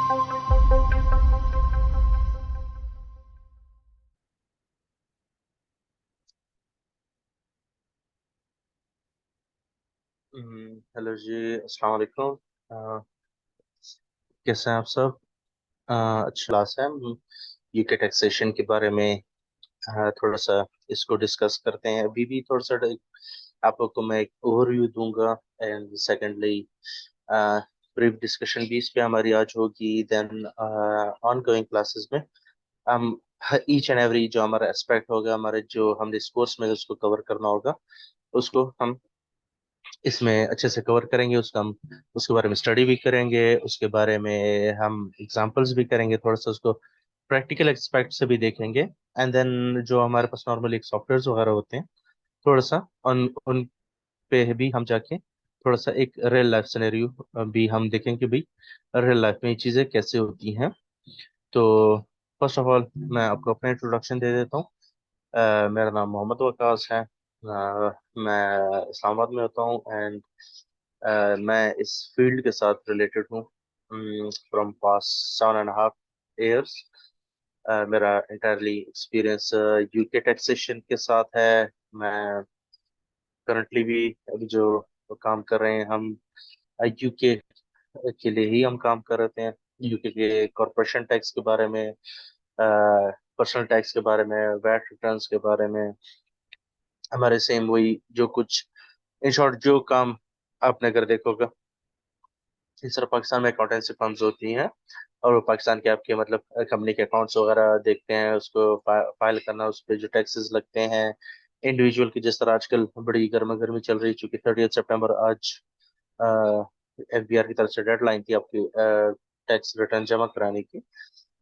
Hello जी, अस्सलाम वालेकुम। कैसे हैं आप सब? अच्छा क्लास है। यूके टैक्सेशन के बारे में थोड़ा सा इसको डिस्कस करते हैं। अभी भी थोड़ा सा आप लोग को मैं एक ओवरव्यू दूंगा, एंड सेकेंडली ब्रीफ डिस्कशन भी इस पे हमारी आज होगी। देन ऑन गोइंग क्लासेस में हम ईच एंड एवरी जो हमारा एस्पेक्ट होगा, हमारे जो हमने इस कोर्स में उसको कवर करना होगा, उसको हम इसमें अच्छे से कवर करेंगे। उसका हम उसके बारे में स्टडी भी करेंगे, उसके बारे में हम एग्जांपल्स भी करेंगे, थोड़ा सा उसको प्रैक्टिकल एक्सपेक्ट से भी देखेंगे। एंड देन जो हमारे पास नॉर्मली एक सॉफ्टवेयर वगैरह होते हैं, थोड़ा सा उन उन पे भी हम जाके थोड़ा सा एक रियल लाइफ सिनेरियो भी हम देखेंगे कि भाई रियल लाइफ में ये चीज़ें कैसे होती हैं। तो फर्स्ट ऑफ ऑल मैं आपको अपना इंट्रोडक्शन दे देता हूँ। मेरा नाम मोहम्मद वकास है। मैं इस्लामाबाद में होता हूँ, एंड मैं इस फील्ड के साथ रिलेटेड हूँ फ्रॉम पास्ट 7.5 years। मेरा इंटायरली एक्सपीरियंस यूके टैक्सेशन के साथ है। मैं करंटली भी अभी जो काम कर रहे हैं, हम यूके के लिए ही हम काम कर रहे हैं। यूके के कॉरपोरेशन टैक्स के बारे में, पर्सनल टैक्स के बारे में, वैट रिटर्न्स के बारे में, हमारे सेम वही जो कुछ, इन शॉर्ट जो काम आपने अगर देखोगे, इस तरह पाकिस्तान में अकाउंटेंसी फर्म्स होती हैं, और वो पाकिस्तान के आपके मतलब कंपनी के अकाउंट्स वगैरह देखते हैं, उसको फाइल करना, उस पर जो टैक्सेस लगते हैं इंडिविजुअल की। जिस तरह आजकल बड़ी गर्मा गर्मी चल रही है, चूंकि 30 सितंबर आज एफबीआर की तरफ से डेडलाइन थी आपकी टैक्स रिटर्न जमा कराने की।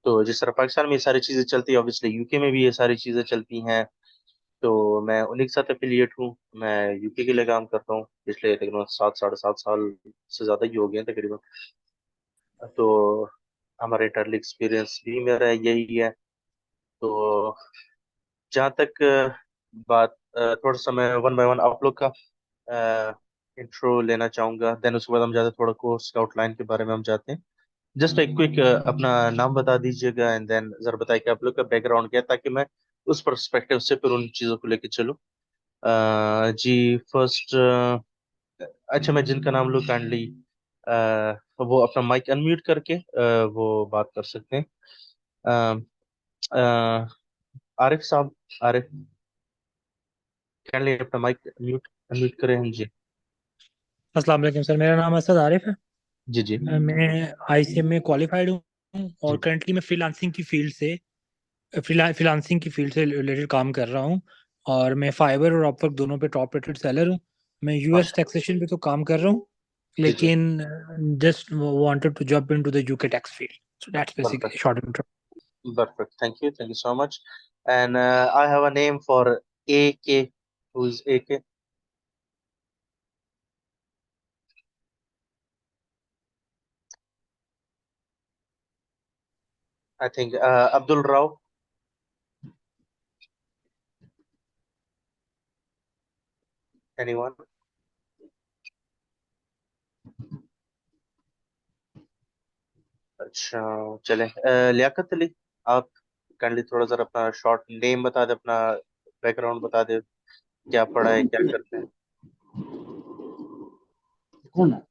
तो जिस तरह पाकिस्तान में ये सारी चीज़ें चलती है, ऑब्वियसली यूके में भी ये सारी चीज़ें चलती हैं। तो मैं उन्हीं के साथ एफिलिएट हूँ। मैं यूके के लिए काम करता हूँ पिछले तकरीबन 7 साढ़े 7 साल से ज़्यादा ही हो गए हैं तकरीबन। तो हमारे इंटरली एक्सपीरियंस भी मेरा यही है। तो जहाँ तक बात, थोड़ा सा मैं वन बाय वन आप लोग का इंट्रो लेना चाहूँगा। देन उसके बाद हम जाते हैं थोड़ा कोर्स का आउटलाइन के बारे में हम जाते हैं। जस्ट एक क्विक अपना नाम बता दीजिएगा, एंड देन जरा बताइए कि आप लोग का बैकग्राउंड क्या है, ताकि मैं उस पर्सपेक्टिव से फिर उन चीज़ों को लेके चलूँ। जी फर्स्ट, अच्छा मैं जिनका नाम लूँ काइंडली वो अपना माइक अनम्यूट करके वो बात कर सकते हैं। अ, अ, आरिफ साहब, आरिफ काइंडली अपना माइक म्यूट अनम्यूट करें। हाँ जी। अस्सलाम वालेकुम सर, मेरा नाम असद आरिफ है। जी जी मैं आईसीएम में क्वालिफाइड हूँ और जी। करंटली मैं फ्रीलांसिंग की फील्ड से रिलेटेड काम कर रहा हूँ। और मैं फाइबर और अपवर्क दोनों पे टॉप रेटेड सेलर हूँ। मैं यूएस माशा- टैक्सेशन पे तो काम कर रहा हूँ, जी जी। लेकिन just wanted to jump into the UK tax field. So that's perfect, basically short intro. Perfect, thank you so much. And I have a name for A K, who is A K? I think Abdul Rao. Anyone? अच्छा, चले लियाकत अली, आप kindly थोड़ा सा अपना short name बता दे, अपना background बता दे, क्या पढ़ा है, क्या करते हैं। कौन है?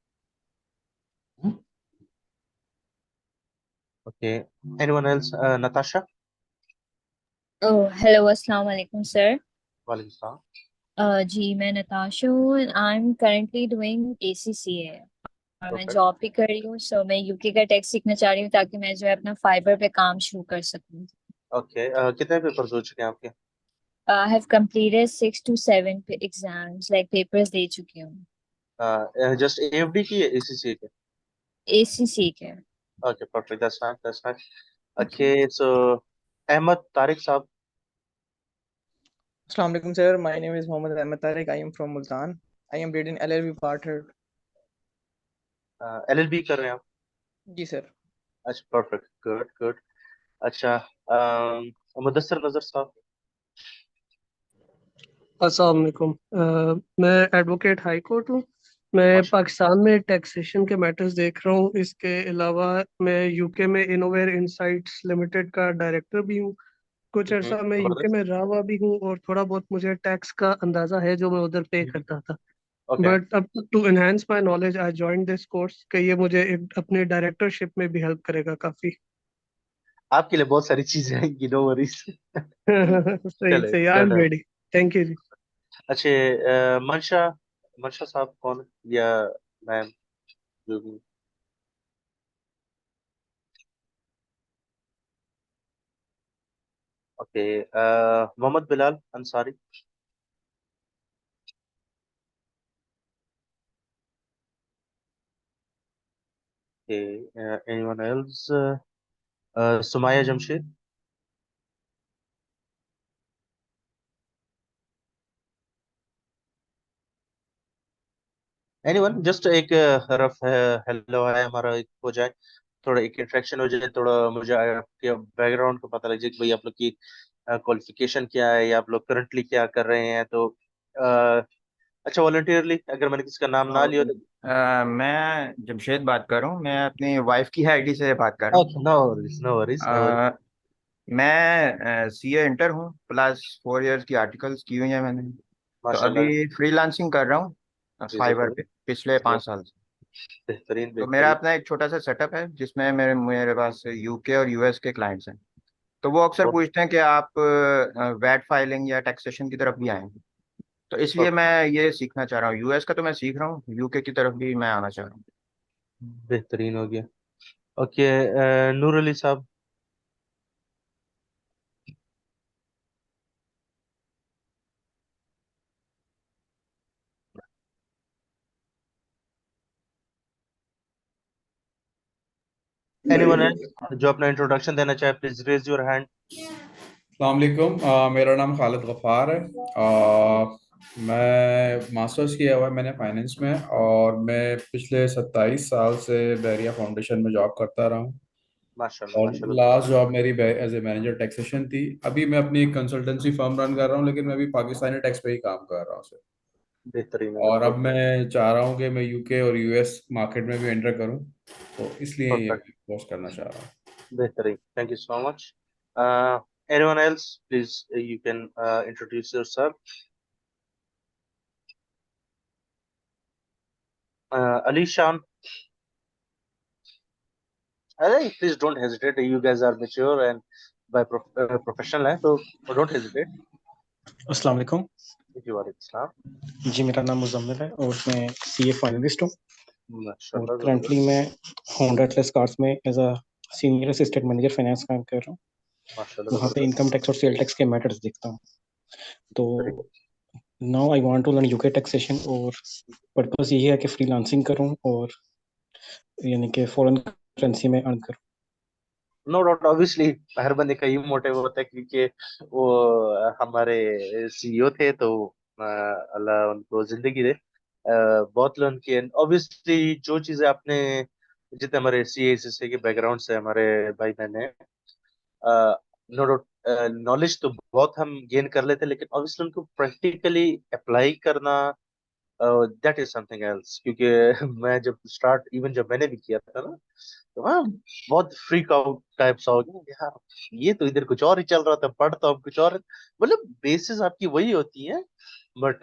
हाँ? Okay, anyone else? Natasha? Oh hello, अस्सलाम वालेकुम सर। वालेकुम सलाम। जी मैं नताशा हूँ। I am currently doing ACCA और मैं परफेक्ट। जॉब भी कर रही हूँ। सो मैं यूके का टैक्स सीखना चाह रही हूँ ताकि मैं जो है अपना फाइबर पे काम शुरू कर सकूँ। ओके, कितने पेपर्स हो चुके हैं आपके? I have completed 6 to 7 exams, like papers दे चुकी हूँ। जस्ट एएफडी की है, एसीसी के? एसीसी के। Okay, perfect, that's fine, that's fine. Okay, so Ahmad Tariq sahab. Assalamu alaikum, sir. My name is Mohammad Ahmed Tariq. I am from Multan. I am reading LLB part third. LLB कर रहे हैं आप? जी sir. अच्छा, perfect, good good. अच्छा, मुदस्सिर नजर साहब। अस्सलाम वालेकुम। मैं एडवोकेट हाई कोर्ट हूँ। मैं माशा पाकिस्तान में टैक्सेशन के मैटर्स देख रहा हूँ। इसके अलावा मैं यूके में इनोवेयर इंसाइट्स लिमिटेड का डायरेक्टर भी हूँ। कुछ अर्सा मैं यूके जबरदस्त। में रहा हुआ भी हूँ और थोड़ा बहुत मुझे टैक्स का अंदाजा है जो मैं उधर पे करता था। ओके, बट अब to enhance my knowledge I join this course कि ये मुझे अपने डायरेक्टरशिप में भी हेल्प करेगा काफी। आपके लिए बहुत सारी चीजें हैं, नो वरीज। सही चले सही, आई एम डन है। रेडी। थैंक यू जी। अच्छे, मंशा, मंशा साहब कौन है? या मैम, जो भी। Okay, Mohammad Bilal Ansari. Okay, anyone else? Sumaya Jamshed. Anyone, just एक रफ हेलो है हमारा, एक हो जाए, थोड़ा एक इंटरेक्शन हो जाए, थोड़ा मुझे आपके बैकग्राउंड को पता लग जाए कि भाई आप लोग की क्वालिफिकेशन क्या है, या आप लोग करंटली क्या कर रहे हैं। तो अ, अच्छा, वॉलंटियरली अगर मैंने किसी का नाम ना लिया तो। मैं जमशेद बात कर रहा हूँ। मैं अपनी वाइफ की आईडी से बात कर रहा हूँ। No worries, no worries, no worries. मैं सीए इंटर हूँ, प्लस 4 इयर्स की आर्टिकल्स की हुई है मैंने। तो माशाल्लाह। अभी फ्रीलांसिंग कर रहा हूँ जी फाइवर जबरदस्त। पे पिछले जी, 5 साल से। बेहतरीन तो मेरा बेहतरीन। अपना एक छोटा सा सेटअप है जिसमें मेरे मेरे पास यूके और यूएस के क्लाइंट्स हैं। तो वो अक्सर बहुत पूछते हैं कि आप वैट फाइलिंग या टैक्सेशन की तरफ भी आए। तो इसलिए बहुत मैं ये सीखना चाह रहा हूँ। यूएस का तो मैं सीख रहा हूँ, यूके की तरफ भी मैं आना चाह रहा हूँ। बेहतरीन हो गया। ओके, नूर अली साहब। एनीवन है जो अपना इंट्रोडक्शन देना चाहे, प्लीज रेज योर हैंड। अस्सलामुअलैकुम, मेरा नाम खालिद गफ़ार है। मैं मास्टर्स किया हुआ है मैंने फाइनेंस में, और मैं पिछले 27 साल से बहरिया फाउंडेशन में जॉब करता रहा हूँ। माशाल्लाह और माशाल्लाह, लास्ट जबरदस्त। जॉब मेरी एज ए मैनेजर टैक्सेशन थी। अभी मैं अपनी कंसल्टेंसी फर्म रन कर रहा हूँ, लेकिन मैं अभी पाकिस्तानी टैक्स पे ही काम कर रहा हूँ सर। बेहतरीन है, और अब बहुत मैं चाह रहा हूँ कि मैं यूके और यूएस मार्केट में भी एंटर करूँ, तो इसलिए ये परफेक्ट। कोर्स करना चाह रहा हूँ। बेहतरीन, thank you so much. Anyone else, please you can introduce yourself. Ali Shan. अरे please don't hesitate, you guys are mature and by professional है, तो डोंट हेजिटेट। अस्सलाम वालेकुम जी वालेकुम सलाम। जी, मेरा नाम मुजम्मिल है और मैं सीए फाइनलिस्ट हूँ। और माशाल्लाह, करंटली जबरदस्त। मैं होंडा एटलस कार्स में as a senior assistant manager finance काम कर रहा हूँ। माशाल्लाह, वहाँ पे जबरदस्त। इनकम टैक्स और सेल टैक्स के मैटर्स देखता हूँ। तो बेहतरीन। Now I want to learn UK taxation, और पर्पस यही है कि फ्रीलांसिंग करूँ और यानी कि फॉरेन करेंसी में अर्न करूँ। नो डाउट, ऑब्वियसली हर बंदे का ये मोटिव होता है, क्योंकि वो हमारे सीईओ थे, तो अल्लाह उनको जिंदगी दे। बहुत लर्न किए ऑब्वियसली, जो चीजें आपने, जितने हमारे सीए के बैकग्राउंड से हमारे भाई बहन है, नो डाउट नॉलेज तो बहुत हम गेन कर लेते हैं, लेकिन ऑब्वियसली उनको प्रैक्टिकली अप्लाई करना, दैट इज समथिंग एल्स। क्योंकि मैं जब स्टार्ट, इवन जब मैंने भी किया था ना, तो हाँ, बहुत फ्रीक आउट टाइप सा हो गया यार, ये तो इधर कुछ और ही चल रहा था, पढ़ तो हम कुछ और, मतलब बेसिस आपकी वही होती है, but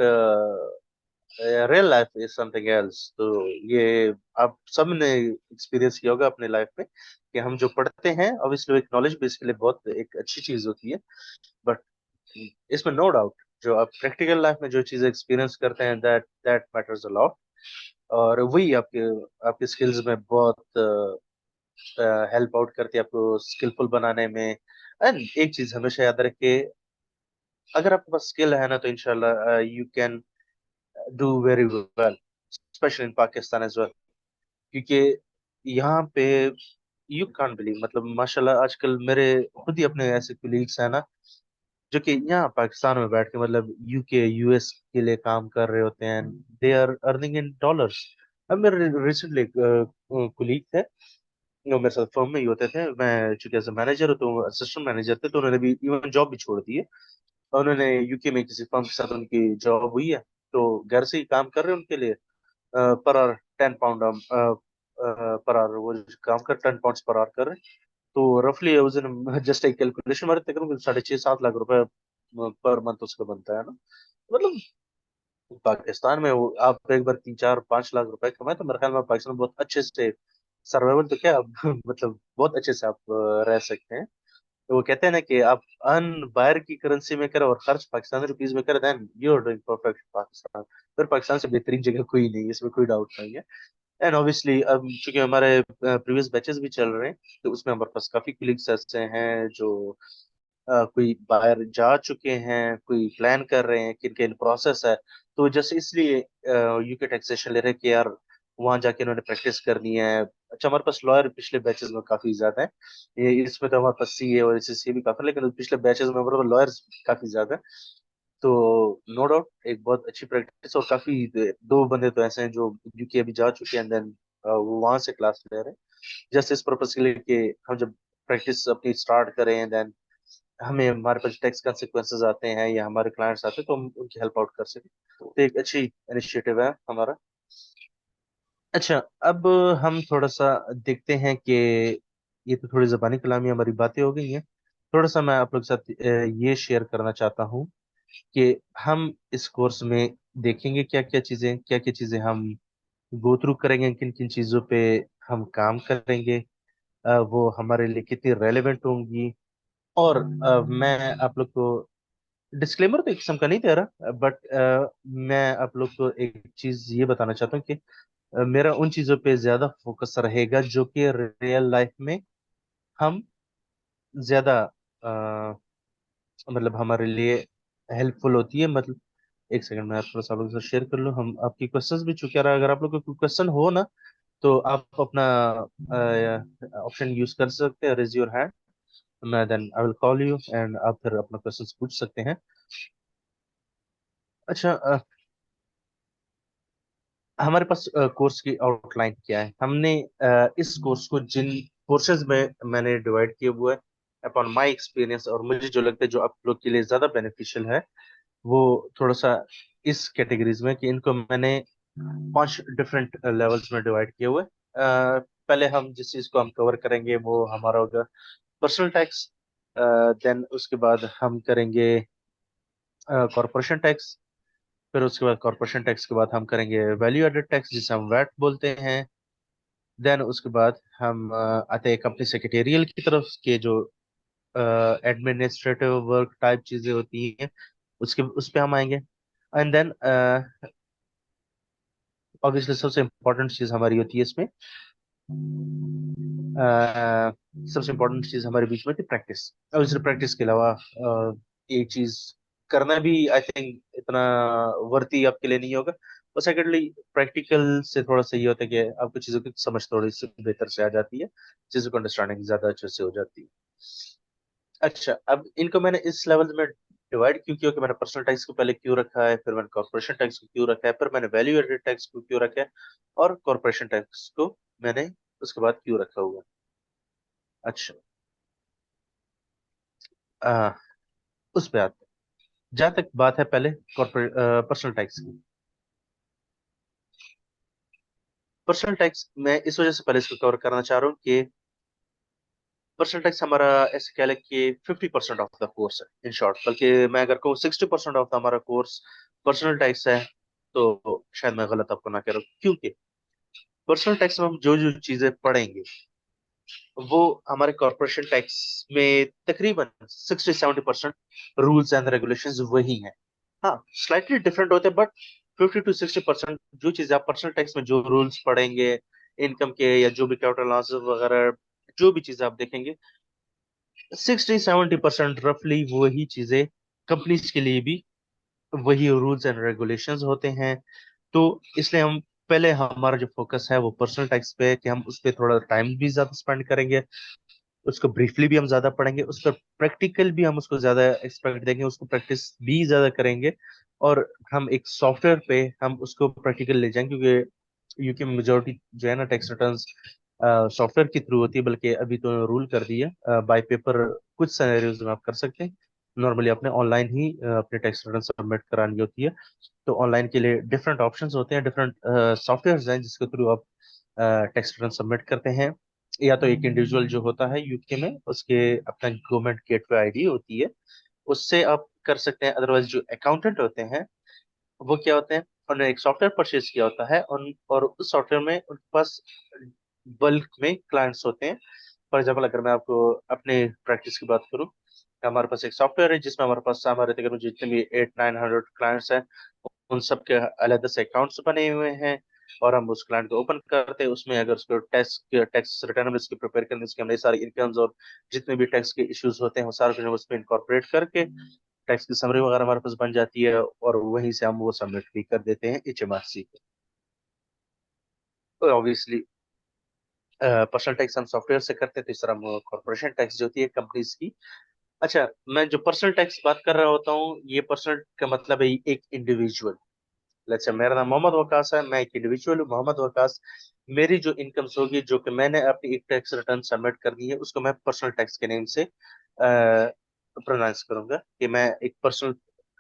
real life is something else. तो ये आप सब ने एक्सपीरियंस किया होगा अपने लाइफ में, कि हम जो पढ़ते हैं ऑब्वियसली एक नॉलेज बेस के लिए बहुत एक अच्छी चीज होती है, बट इसमें नो डाउट जो आप प्रैक्टिकल लाइफ में जो चीजें एक्सपीरियंस करते हैं, that that matters a lot. और वही आपके आपके स्किल्स में बहुत हेल्प आउट करती है, आपको स्किलफुल बनाने में। एंड एक चीज हमेशा याद रखिए, अगर आपके पास स्किल है ना, तो इंशाल्लाह you can do very well, specially in Pakistan as well. क्योंकि यहाँ पे यू कांट बिलीव, मतलब माशाल्लाह आजकल मेरे खुद ही अपने ऐसे कुलीग्स हैं ना, जो कि यहाँ पाकिस्तान में बैठ के मतलब यूके यूएस के लिए काम कर रहे होते हैं, they are earning in dollars. अब मेरे रिसेंटली कुलीग थे, वो मेरे साथ फर्म में ही होते थे, मैं चूंकि एज मैनेजर हूँ तो असिस्टेंट मैनेजर थे, तो उन्होंने भी इवन जॉब भी छोड़ दी है, और उन्होंने यूके में किसी फर्म के साथ उनकी जॉब हुई है, तो घर से ही काम कर रहे हैं उनके लिए। Per hour 10 pound per hour, वो जो काम कर 10 पाउंड पर आवर कर रहे हैं। तो रफली उस दिन जस्ट एक कैलकुलेशन मारे तकरीबन 6.5-7 लाख रुपए पर मंथ उसका बनता है ना। मतलब पाकिस्तान में आप एक बार 3-4-5 लाख रुपए कमाए तो मेरे ख्याल में पाकिस्तान में बहुत अच्छे से सर्वाइवल तो क्या मतलब बहुत अच्छे से आप रह सकते हैं। तो वो कहते हैं ना कि आप अर्न बाहर की करेंसी में करें और खर्च पाकिस्तानी रुपीज में करें, then you are doing perfect Pakistan. फिर पाकिस्तान से बेहतरीन जगह कोई नहीं है, इसमें कोई डाउट नहीं है। एंड ऑब्वियसली अब चूंकि हमारे प्रीवियस बैचेस भी चल रहे हैं तो उसमें हमारे पास काफी कलीग्स ऐसे हैं जो कोई बाहर जा चुके हैं, कोई प्लान कर रहे हैं, किनके इन प्रोसेस है। तो जैसे इसलिए यूके टैक्सेशन ले रहे हैं कि यार वहां जाके इन्होंने प्रैक्टिस करनी है। अच्छा हमारे पास लॉयर पिछले बैचेस में काफी ज्यादा है, ये इसमें तो हमारे पास सीए और एससीए भी काफी, लेकिन पिछले बैचेस में हमारे पास लॉयर्स काफी ज्यादा है। तो नो डाउट एक बहुत अच्छी प्रैक्टिस, और काफी दो बंदे तो ऐसे हैं जो यूके अभी जा चुके हैं, देन वो वहां से क्लास ले रहे हैं जस्ट इस पर्पज के लिए कि हम जब प्रैक्टिस अपनी स्टार्ट करें, देन हमें हमारे पास टैक्स कंसिक्वेंसेस आते हैं या हमारे क्लाइंट्स आते हैं तो हम उनकी हेल्प आउट कर सकें। तो एक अच्छी इनिशिएटिव है हमारा। अच्छा, अब हम थोड़ा सा देखते हैं कि ये तो थोड़ी ज़बानी कलामी हमारी बातें हो गई हैं। थोड़ा सा मैं आप लोग के साथ ये शेयर करना चाहता हूँ कि हम इस कोर्स में देखेंगे क्या क्या चीज़ें हम गो थ्रू करेंगे, किन किन चीज़ों पे हम काम करेंगे, वो हमारे लिए कितनी रेलेवेंट होंगी। और मैं आप लोग को डिस्क्लेमर तो एक किस्म का नहीं दे रहा, बट मैं आप लोग को एक चीज ये बताना चाहता हूँ कि मेरा उन चीजों पे ज्यादा फोकस रहेगा जो कि रियल लाइफ में हम ज्यादा मतलब हमारे लिए हेल्पफुल होती है। मतलब एक सेकंड में थोड़ा सा आप लोगों के साथ शेयर कर लूँ। हम आपकी क्वेश्चंस भी चुके रहा, अगर आप लोग को कोई क्वेश्चन हो ना तो आप अपना ऑप्शन यूज कर सकते हैं, रेज योर हैंड, मैं then I will call you and आप फिर अपना क्वेश्चंस पूछ सकते हैं। अच्छा, हमारे पास कोर्स की आउटलाइन क्या है। हमने इस कोर्स को जिन कोर्सेज में मैंने डिवाइड किए हुए है अपॉन माय एक्सपीरियंस, और मुझे जो लगता है जो आप लोग के लिए ज्यादा बेनिफिशियल है, वो थोड़ा सा इस कैटेगरीज में कि इनको मैंने 5 डिफरेंट लेवल्स में डिवाइड किए हुए हैं। पहले हम जिस चीज को हम कवर करेंगे वो हमारा होगा पर्सनल टैक्स, देन उसके बाद हम करेंगे कॉरपोरेशन टैक्स, फिर उसके बाद कॉरपोरेशन टैक्स के बाद हम करेंगे वैल्यू एडेड टैक्स जिसे हम वैट बोलते हैं। देन उसके बाद हम आते हैं कंपनी सेक्रेटेरियल की तरफ के जो एडमिनिस्ट्रेटिव वर्क टाइप चीजें होती हैं, उसके उस पे हम आएंगे। एंड देन ऑब्वियसली सबसे इम्पोर्टेंट चीज हमारी होती है इसमें, सबसे इम्पोर्टेंट चीज हमारे बीच में थी प्रैक्टिस। और इस प्रैक्टिस के अलावा एक चीज करना भी आई थिंक इतना वर्ती आपके लिए नहीं होगा। और सेकेंडली प्रैक्टिकल से थोड़ा सा ये होता है कि आपको चीज़ों की समझ थोड़ी सी बेहतर से आ जाती है, चीज़ों को अंडरस्टैंडिंग ज्यादा अच्छे से हो जाती है। अच्छा, अब इनको मैंने इस लेवल में डिवाइड क्यों किया कि मैंने पर्सनल टैक्स को पहले क्यों रखा है, फिर मैंने कॉर्पोरेशन टैक्स को क्यों रखा है, फिर मैंने वैल्यू एडेड टैक्स को क्यों रखा है, और कॉर्पोरेशन टैक्स को मैंने उसके बाद क्यों रखा हुआ है। अच्छा, आ, उस पे आते हैं। जहां तक बात है पहले कॉर्पोरेट पर्सनल टैक्स की, पर्सनल टैक्स मैं इस वजह से पहले इसको कवर करना चाह रहा हूँ कि पर्सनल टैक्स हमारा ऐसे कह लें कि 50% ऑफ द कोर्स है इन शॉर्ट, बल्कि मैं अगर कहूँ 60% ऑफ द हमारा कोर्स पर्सनल टैक्स है तो शायद मैं गलत आपको ना कह रहा हूँ, क्योंकि पर्सनल टैक्स में हम जो जो चीजें पढ़ेंगे वो हमारे कॉर्पोरेशन टैक्स में तकरीबन 60-70% रूल्स एंड रेगुलेशंस वही हैं। हाँ, स्लाइटली डिफरेंट होते हैं, बट 50-60% जो चीजें आप पर्सनल टैक्स में जो रूल्स पढ़ेंगे इनकम के या जो भी कैपिटल लॉसेस वगैरह जो भी चीजें आप देखेंगे, 60-70% रफली वही चीजें कंपनीज के लिए भी वही रूल्स एंड रेगुलेशंस होते हैं। तो इसलिए हम पहले हमारा जो फोकस है वो पर्सनल टैक्स पे है कि हम उस पर थोड़ा टाइम भी ज्यादा स्पेंड करेंगे, उसको ब्रीफली भी हम ज्यादा पढ़ेंगे, उस पर प्रैक्टिकल भी हम उसको ज्यादा एक्सपेक्ट देंगे, उसको प्रैक्टिस भी ज्यादा करेंगे, और हम एक सॉफ्टवेयर पे हम उसको प्रैक्टिकल ले जाएंगे, क्योंकि यूके में मेजोरिटी जो है ना टैक्स रिटर्न्स सॉफ्टवेयर के थ्रू होती है, बल्कि अभी तो रूल कर दिया बाय पेपर कुछ सिनेरियोज में आप कर सकते हैं, नॉर्मली आपने ऑनलाइन ही अपने टैक्स रिटर्न सबमिट करानी होती है। तो ऑनलाइन के लिए डिफरेंट ऑप्शंस होते हैं, डिफरेंट सॉफ्टवेयर हैं जिसके थ्रू आप टैक्स रिटर्न सबमिट करते हैं। या तो एक इंडिविजुअल जो होता है यूके में, उसके अपना गवर्नमेंट गेटवे आईडी होती है, उससे आप कर सकते हैं। अदरवाइज जो अकाउंटेंट होते हैं वो क्या होते हैं, उन्होंने एक सॉफ्टवेयर परचेज किया होता है और उस सॉफ्टवेयर में उनके पास बल्क में क्लाइंट्स होते हैं। फॉर एग्जाम्पल अगर मैं आपको अपने प्रैक्टिस की बात करूं, हमारे पास एक सॉफ्टवेयर है जिसमें हमारे पास हमारे तकरीबन जितने भी 800-900 क्लाइंट्स हैं, उन सब के अलग से अकाउंट्स बने हुए हैं। और हम उस क्लाइंट को ओपन करते हैं, उसमें अगर उसको टैक्स टैक्स रिटर्न में इसकी प्रिपेयर करने, इसके हमने सारी इनकम्स और जितने भी टैक्स के इश्यूज होते हैं वो सारे कुछ हम उसमें इनकॉर्पोरेट करके टैक्स की समरी वगैरह हमारे पास बन जाती है, और वहीं से हम वो सबमिट भी कर देते हैं HMRC को। ऑब्वियसली पर्सनल टैक्स हम सॉफ्टवेयर से करते हैं, तो इस तरह हम कॉर्पोरेशन टैक्स जो होती है कंपनीज की। अच्छा, मैं जो पर्सनल टैक्स बात कर रहा होता हूँ, ये पर्सनल का मतलब है एक इंडिविजुअल। लेट्स से मेरा नाम मोहम्मद वकास है, मैं एक इंडिविजुअल हूँ मोहम्मद वकास। मेरी जो इनकम्स होगी, जो कि मैंने अपनी एक टैक्स रिटर्न सबमिट करनी है, उसको मैं पर्सनल टैक्स के नेम से प्रोनाउंस करूंगा कि मैं एक पर्सनल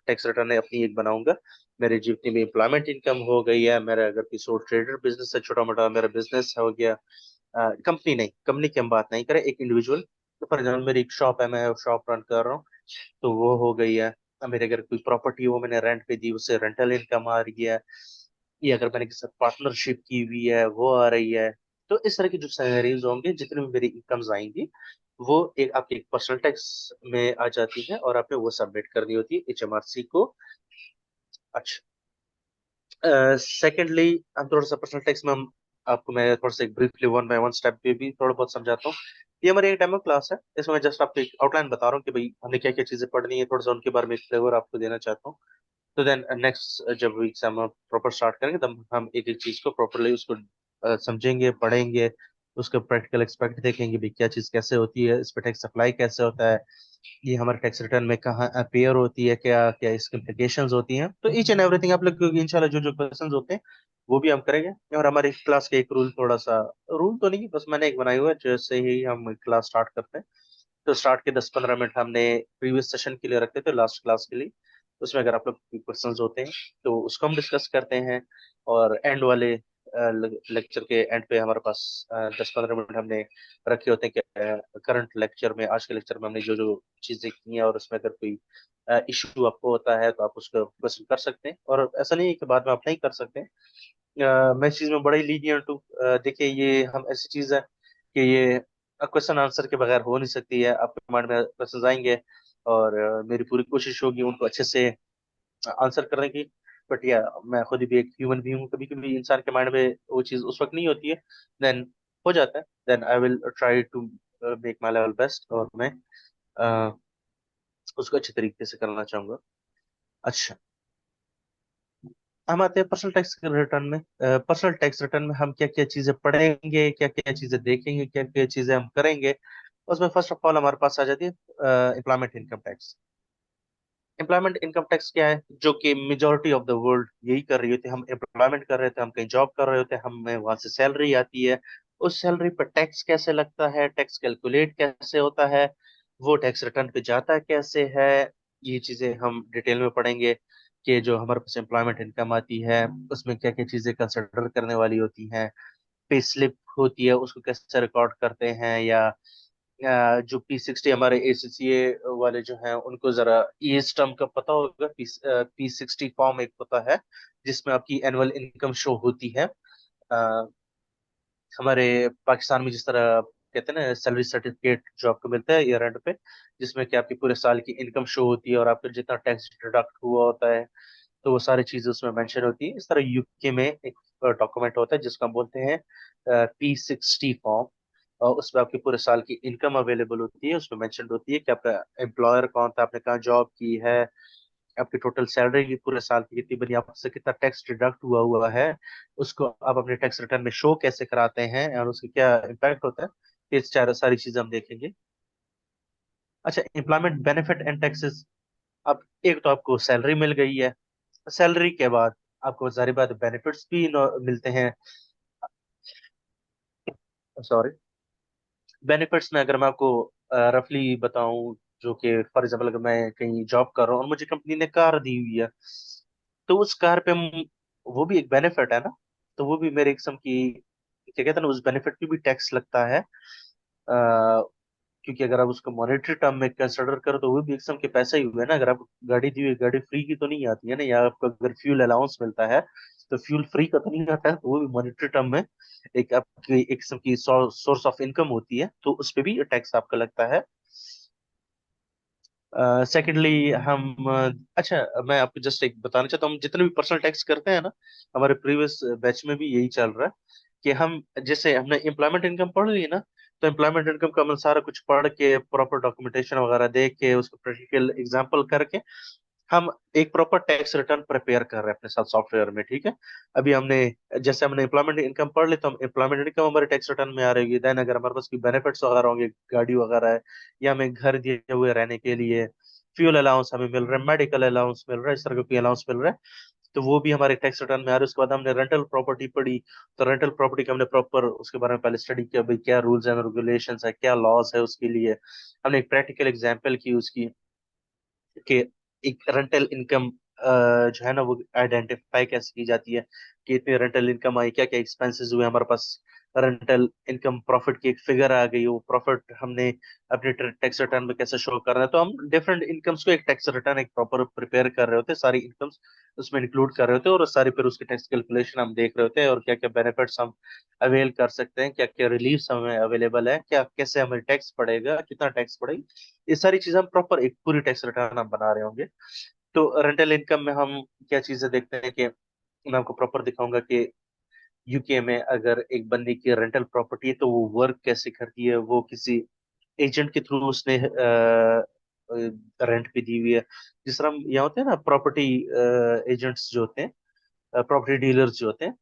टैक्स रिटर्न अपनी एक बनाऊंगा। मेरी जितनी भी एम्प्लॉयमेंट इनकम हो गई है, मेरा अगर कोई सोल ट्रेडर बिजनेस है, छोटा मोटा मेरा बिजनेस हो गया, कंपनी नहीं, कंपनी की हम बात नहीं करें, एक इंडिविजुअल। तो फॉर एग्जाम्पल मेरी एक शॉप है, मैं शॉप रन कर रहा हूँ, तो वो हो गई है। अब मेरे अगर कोई प्रॉपर्टी है वो मैंने रेंट पे दी, उससे रेंटल इनकम आ रही है। या अगर मैंने किसी पार्टनरशिप की हुई है वो आ रही है। तो इस तरह की जो सैलरीज होंगे, जितनी भी मेरी इनकम्स आएंगी, वो एक आपके एक पर्सनल टैक्स में आ जाती है और आपने वो सबमिट करनी होती है HMRC को। अच्छा, सेकेंडली हम थोड़ा सा पर्सनल टैक्स में हम आपको मैं थोड़ा सा एक ब्रीफली 1 बाय 1 स्टेप पे भी थोड़ा बहुत समझाता हूँ। ये हमारी एक डेमो क्लास है, इसमें मैं जस्ट आपको एक आउटलाइन बता रहा हूँ कि भाई हमें क्या क्या चीजें पढ़नी है, थोड़ा सा उनके बारे में एक फ्लेवर आपको देना चाहता हूँ। तो देन नेक्स्ट जब वीक से हम प्रॉपर स्टार्ट करेंगे, तब हम एक एक चीज को प्रॉपरली उसको समझेंगे, पढ़ेंगे, उसका प्रैक्टिकल एक्सपेक्ट देखेंगे भी क्या चीज कैसे होती है, इस पे टैक्स अप्लाई कैसे होता है, ये हमारे टैक्स रिटर्न में कहाँ अपीयर होती है, क्या क्या इसकी इम्प्लीकेशंस होती हैं। तो ईच एंड एवरीथिंग आप लोग इंशाल्लाह जो जो क्वेश्चंस होते हैं वो भी हम करेंगे। और हमारी क्लास के एक रूल, थोड़ा सा रूल तो नहीं, बस मैंने एक बनाया हुआ है, जैसे ही हम क्लास स्टार्ट करते हैं तो स्टार्ट के 10-15 मिनट हमने प्रीवियस सेशन के लिए रखते थे, लास्ट क्लास के लिए। उसमें अगर आप लोग क्वेश्चन होते हैं तो उसको हम डिस्कस करते हैं। और एंड वाले लेक्चर के एंड पे हमारे पास 10-15 मिनट हमने रखे होते हैं कि करंट लेक्चर में, आज के लेक्चर में हमने जो जो चीजें की हैं, और उसमें अगर कोई इशू आपको होता है तो आप उसका क्वेश्चन कर सकते हैं। और ऐसा नहीं है कि बाद में आप नहीं कर सकते। मैं इस चीज में बड़ा ही लीनियंट हूँ। देखिए, ये हम ऐसी चीज है कि ये क्वेश्चन आंसर के बगैर हो नहीं सकती है। आपके माइंड में क्वेश्चन आएंगे और मेरी पूरी कोशिश होगी उनको अच्छे से आंसर करने की। बट या मैं खुद भी एक ह्यूमन बीइंग हूँ, कभी कभी इंसान के माइंड में वो चीज़ उस वक्त नहीं होती है, देन हो जाता है। Then I will try to make my level best, और मैं अ, उसको अच्छे तरीके से करना चाहूंगा। अच्छा, हम आते हैं पर्सनल टैक्स रिटर्न में। पर्सनल टैक्स रिटर्न में हम क्या क्या चीजें पढ़ेंगे, क्या क्या चीजें देखेंगे, क्या क्या चीजें हम करेंगे। उसमें फर्स्ट ऑफ ऑल हमारे पास आ जाती है employment income tax. Employment income tax क्या है, जो कि मेजोरिटी ऑफ द वर्ल्ड यही कर रही होती है। हम एम्प्लॉयमेंट कर रहे थे, हम कहीं जॉब कर रहे होते हैं, हमें वहां से सैलरी आती है। उस सैलरी पर टैक्स कैसे लगता है, टैक्स कैलकुलेट कैसे होता है, वो टैक्स रिटर्न पे जाता है कैसे है, ये चीजें हम डिटेल में पढ़ेंगे। कि जो हमारे पास एम्प्लॉयमेंट इनकम आती है उसमें क्या क्या चीजें कंसिडर करने वाली होती हैं। पे स्लिप होती है, उसको कैसे रिकॉर्ड करते हैं, या जो P60 हमारे ACCA वाले जो हैं उनको जरा इस टर्म का पता होगा। P60 फॉर्म एक होता है जिसमें आपकी एनुअल इनकम शो होती है। अ, हमारे पाकिस्तान में जिस तरह कहते हैं ना, सैलरी सर्टिफिकेट जो आपको मिलता है ईयर एंड पे, जिसमें कि आपकी पूरे साल की इनकम शो होती है और आपका जितना टैक्स डिडक्ट हुआ होता है, तो वो सारी चीजें उसमें मेंशन होती है। इस तरह यूके में एक डॉक्यूमेंट होता है जिसको हम बोलते हैं P60 फॉर्म, और उसमें आपकी पूरे साल की इनकम अवेलेबल होती है। उसमें मेंशन होती है कि आपका एम्प्लॉयर कौन था, आपने कहाँ जॉब की है, आपकी टोटल सैलरी की पूरे साल की कितनी बनी, आपसे कितना टैक्स डिडक्ट हुआ हुआ है, उसको आप अपने टैक्स रिटर्न में शो कैसे कराते हैं और उसका क्या इम्पैक्ट होता है। ये चार सारी चीजें हम देखेंगे। अच्छा, एम्प्लॉयमेंट बेनिफिट एंड टैक्सेस। अब एक तो आपको सैलरी मिल गई है, सैलरी के बाद आपको जारी बात बेनिफिट्स भी मिलते हैं। सॉरी, बेनिफिट्स में अगर मैं आपको रफली बताऊं जो कि फॉर एग्जाम्पल अगर मैं कहीं जॉब कर रहा हूँ और मुझे कंपनी ने कार दी हुई है, तो उस कार पे वो भी एक बेनिफिट है ना, तो वो भी मेरे किस्म की क्या कहते हैं ना, उस बेनिफिट पे भी टैक्स लगता है। क्योंकि अगर आप उसको मॉनेटरी टर्म में कंसिडर करो तो वो भी एक किस्म के पैसा ही हुआ है ना। अगर आप गाड़ी दी हुई गाड़ी फ्री की तो नहीं आती है ना, या आपको अगर फ्यूल अलाउंस मिलता है तो फ्यूल फ्री का तो नहीं आता है, तो वो भी मॉनेटरी टर्म में एक आपकी एक किस्म की सोर्स ऑफ इनकम होती है, तो उस पे भी टैक्स आपका लगता है। सेकेंडली अच्छा, मैं आपको जस्ट एक बताना चाहता हूँ, हम जितने भी पर्सनल टैक्स करते हैं ना, हमारे प्रीवियस बैच में भी यही चल रहा है कि हम जैसे हमने एम्प्लॉयमेंट इनकम पढ़ ली ना, तो एम्प्लॉयमेंट इनकम का हम सारा कुछ पढ़ के प्रॉपर डॉक्यूमेंटेशन वगैरह देख के उसको प्रैक्टिकल एग्जांपल करके हम एक प्रॉपर टैक्स रिटर्न प्रिपेयर कर रहे हैं अपने साथ सॉफ्टवेयर में, ठीक है। अभी हमने जैसे हमने एम्प्लॉयमेंट इनकम पढ़ ली, तो हम एम्प्लॉयमेंट इनकम हमारे टैक्स रिटर्न में आ रही है। देन अगर हमारे पास कोई बेनिफिट्स वगैरह होंगे, गाड़ी वगैरह है, या हमें घर दिए हुए रहने के लिए फ्यूल अलाउंस हमें मिल रहा है, मेडिकल अलाउंस मिल रहा है, इस तरह का कोई अलाउंस मिल रहा है, तो वो भी हमारे टैक्स रिटर्न में आ रहा है। उसके बाद हमने रेंटल प्रॉपर्टी पढ़ी, तो रेंटल प्रॉपर्टी का हमने प्रॉपर उसके बारे में पहले स्टडी किया, भाई क्या रूल्स एंड रेगुलेशंस है, क्या लॉस है उसके लिए। हमने एक प्रैक्टिकल एग्जांपल की उसकी, कि एक रेंटल इनकम जो है ना वो आइडेंटिफाई कैसे की जाती है, कि इतनी रेंटल इनकम आई, क्या क्या एक्सपेंसेस हुए हमारे पास, रेंटल इनकम प्रॉफिट की एक फिगर आ गई, वो प्रॉफिट हमने अपने टैक्स रिटर्न में कैसे शो कर रहे हैं। तो हम डिफरेंट इनकम्स को एक टैक्स रिटर्न एक प्रॉपर प्रिपेयर कर रहे होते हैं, सारी इनकम्स उसमें इंक्लूड कर रहे होते हैं, और सारी फिर उसकी टैक्स कैलकुलेशन हम देख रहे होते हैं, और क्या क्या बेनिफिट्स हम अवेल कर सकते हैं, क्या क्या रिलीफ हमें अवेलेबल है, क्या कैसे हमें टैक्स पड़ेगा, कितना टैक्स पड़ेगा, ये सारी चीजें हम प्रॉपर एक पूरी टैक्स रिटर्न हम बना रहे होंगे। तो रेंटल इनकम में हम क्या चीजें देखते हैं कि मैं आपको प्रॉपर दिखाऊंगा कि यूके में अगर एक बंदे की रेंटल प्रॉपर्टी है तो वो वर्क कैसे करती है, वो किसी एजेंट के थ्रू उसने रेंट पे दी हुई है। जिस तरह हम यहाँ होते हैं ना प्रॉपर्टी एजेंट्स जो होते हैं, प्रॉपर्टी डीलर्स जो होते हैं,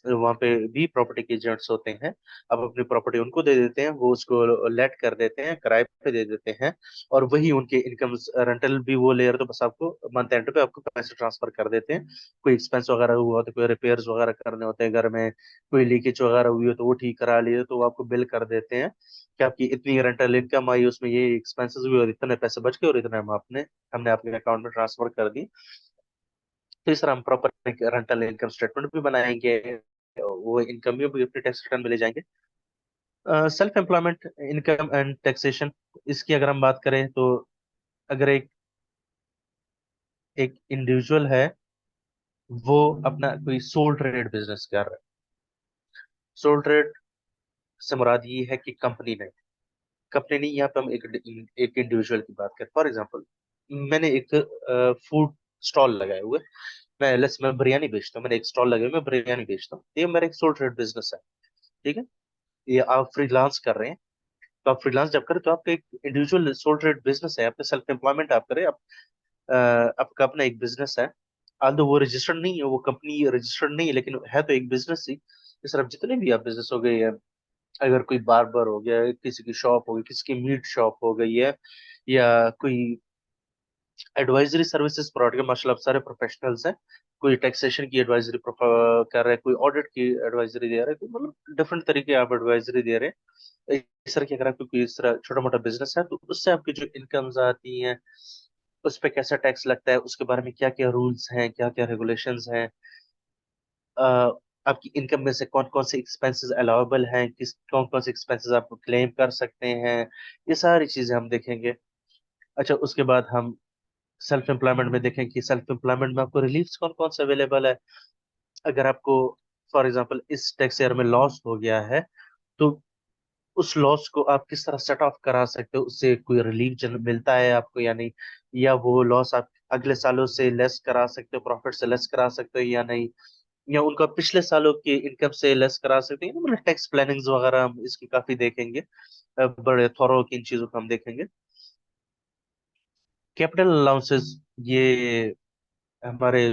वहाँ पे भी प्रॉपर्टी के एजेंट्स होते हैं। अब अपनी प्रॉपर्टी उनको दे देते हैं, वो उसको लेट कर देते हैं, किराए पे दे देते हैं, और वही उनके इनकम रेंटल भी वो ले रहे, तो बस आपको मंथ एंड पे आपको पैसे ट्रांसफर कर देते हैं। कोई एक्सपेंस वगैरह हुआ तो कोई रिपेयर्स वगैरह करने होते हैं घर में, कोई लीकेज वगैरह हुई हो तो वो ठीक करा लिए, तो वो आपको बिल कर देते हैं कि आपकी इतनी रेंटल इनकम आई, उसमें ये एक्सपेंसेस हुए और इतने पैसे बच गए, और इतने हमने आपके अकाउंट में ट्रांसफर कर दी। तो इस तरह हम प्रॉपर रेंटल इनकम स्टेटमेंट भी बनाएंगे, वो इनकम भी अपने टैक्स रिटर्न में ले जाएंगे। Self employment income and taxation, इसकी अगर हम बात करें तो अगर एक एक इंडिविजुअल है, वो अपना कोई सोल ट्रेड बिजनेस कर रहा है। सोल ट्रेड से मुराद ये है कि कंपनी नहीं, यहाँ पे हम एक इंडिविजुअल की बात करें। फॉर एग्जांपल मैंने एक फूड स्टॉल लगाए हुए, मैं बिरयानी बेचता हूँ, मैंने एक स्टॉल लगाया, मैं बिरयानी बेचता हूँ, ये मेरा एक सोल ट्रेड बिजनेस है, ठीक है। ये आप फ्रीलांस कर रहे हैं, तो आप फ्रीलांस जब करें तो आपका एक इंडिविजुअल सोल ट्रेड बिजनेस है, आपका सेल्फ एम्प्लॉयमेंट आप करें, आप आपका अपना एक बिजनेस है। आल्दो वो रजिस्टर्ड नहीं है, वो कंपनी रजिस्टर्ड नहीं है, लेकिन है तो एक बिजनेस ही। इस तरफ जितने भी आप बिजनेस हो गए, अगर कोई बार्बर हो गया, किसी की शॉप हो गई, किसी की मीट शॉप हो गई है, या कोई एडवाइजरी सर्विसेज प्रोवाइड कर, माशाल्लाह आप सारे प्रोफेशनल्स हैं, कोई टैक्सेशन की एडवाइजरी कर रहे हैं, कोई ऑडिट की एडवाइजरी दे रहे हैं, तो मतलब डिफरेंट तरीके आप एडवाइजरी दे रहे हैं। इस तरह की अगर आपको कोई इस तरह छोटा मोटा बिजनेस है, तो उससे आपकी जो इनकम्स आती हैं, उस पर कैसा टैक्स लगता है, उसके बारे में क्या क्या रूल्स हैं, क्या क्या रेगुलेशंस हैं, अ, आपकी इनकम में से कौन कौन से एक्सपेंसेस अलाउेबल हैं, किस कौन कौन से एक्सपेंसेस आप क्लेम कर सकते हैं, ये सारी चीजें हम देखेंगे। अच्छा, उसके बाद हम सेल्फ एम्प्लॉयमेंट में देखें कि सेल्फ एम्प्लॉयमेंट में आपको रिलीफ्स कौन कौन से अवेलेबल है। अगर आपको फॉर एग्जांपल इस टैक्स ईयर में लॉस हो गया है, तो उस लॉस को आप किस तरह सेट ऑफ करा सकते हो, उससे कोई रिलीफ मिलता है आपको या नहीं, या वो लॉस आप अगले सालों से लेस करा सकते हो, प्रॉफिट से लेस करा सकते हो या नहीं, या उनका पिछले सालों की इनकम से लेस करा सकते हैं। मतलब टैक्स प्लानिंग्स वगैरह हम इसकी काफी देखेंगे, बड़े थॉरो की इन चीजों को हम देखेंगे। कैपिटल अलाउंसेस, ये हमारे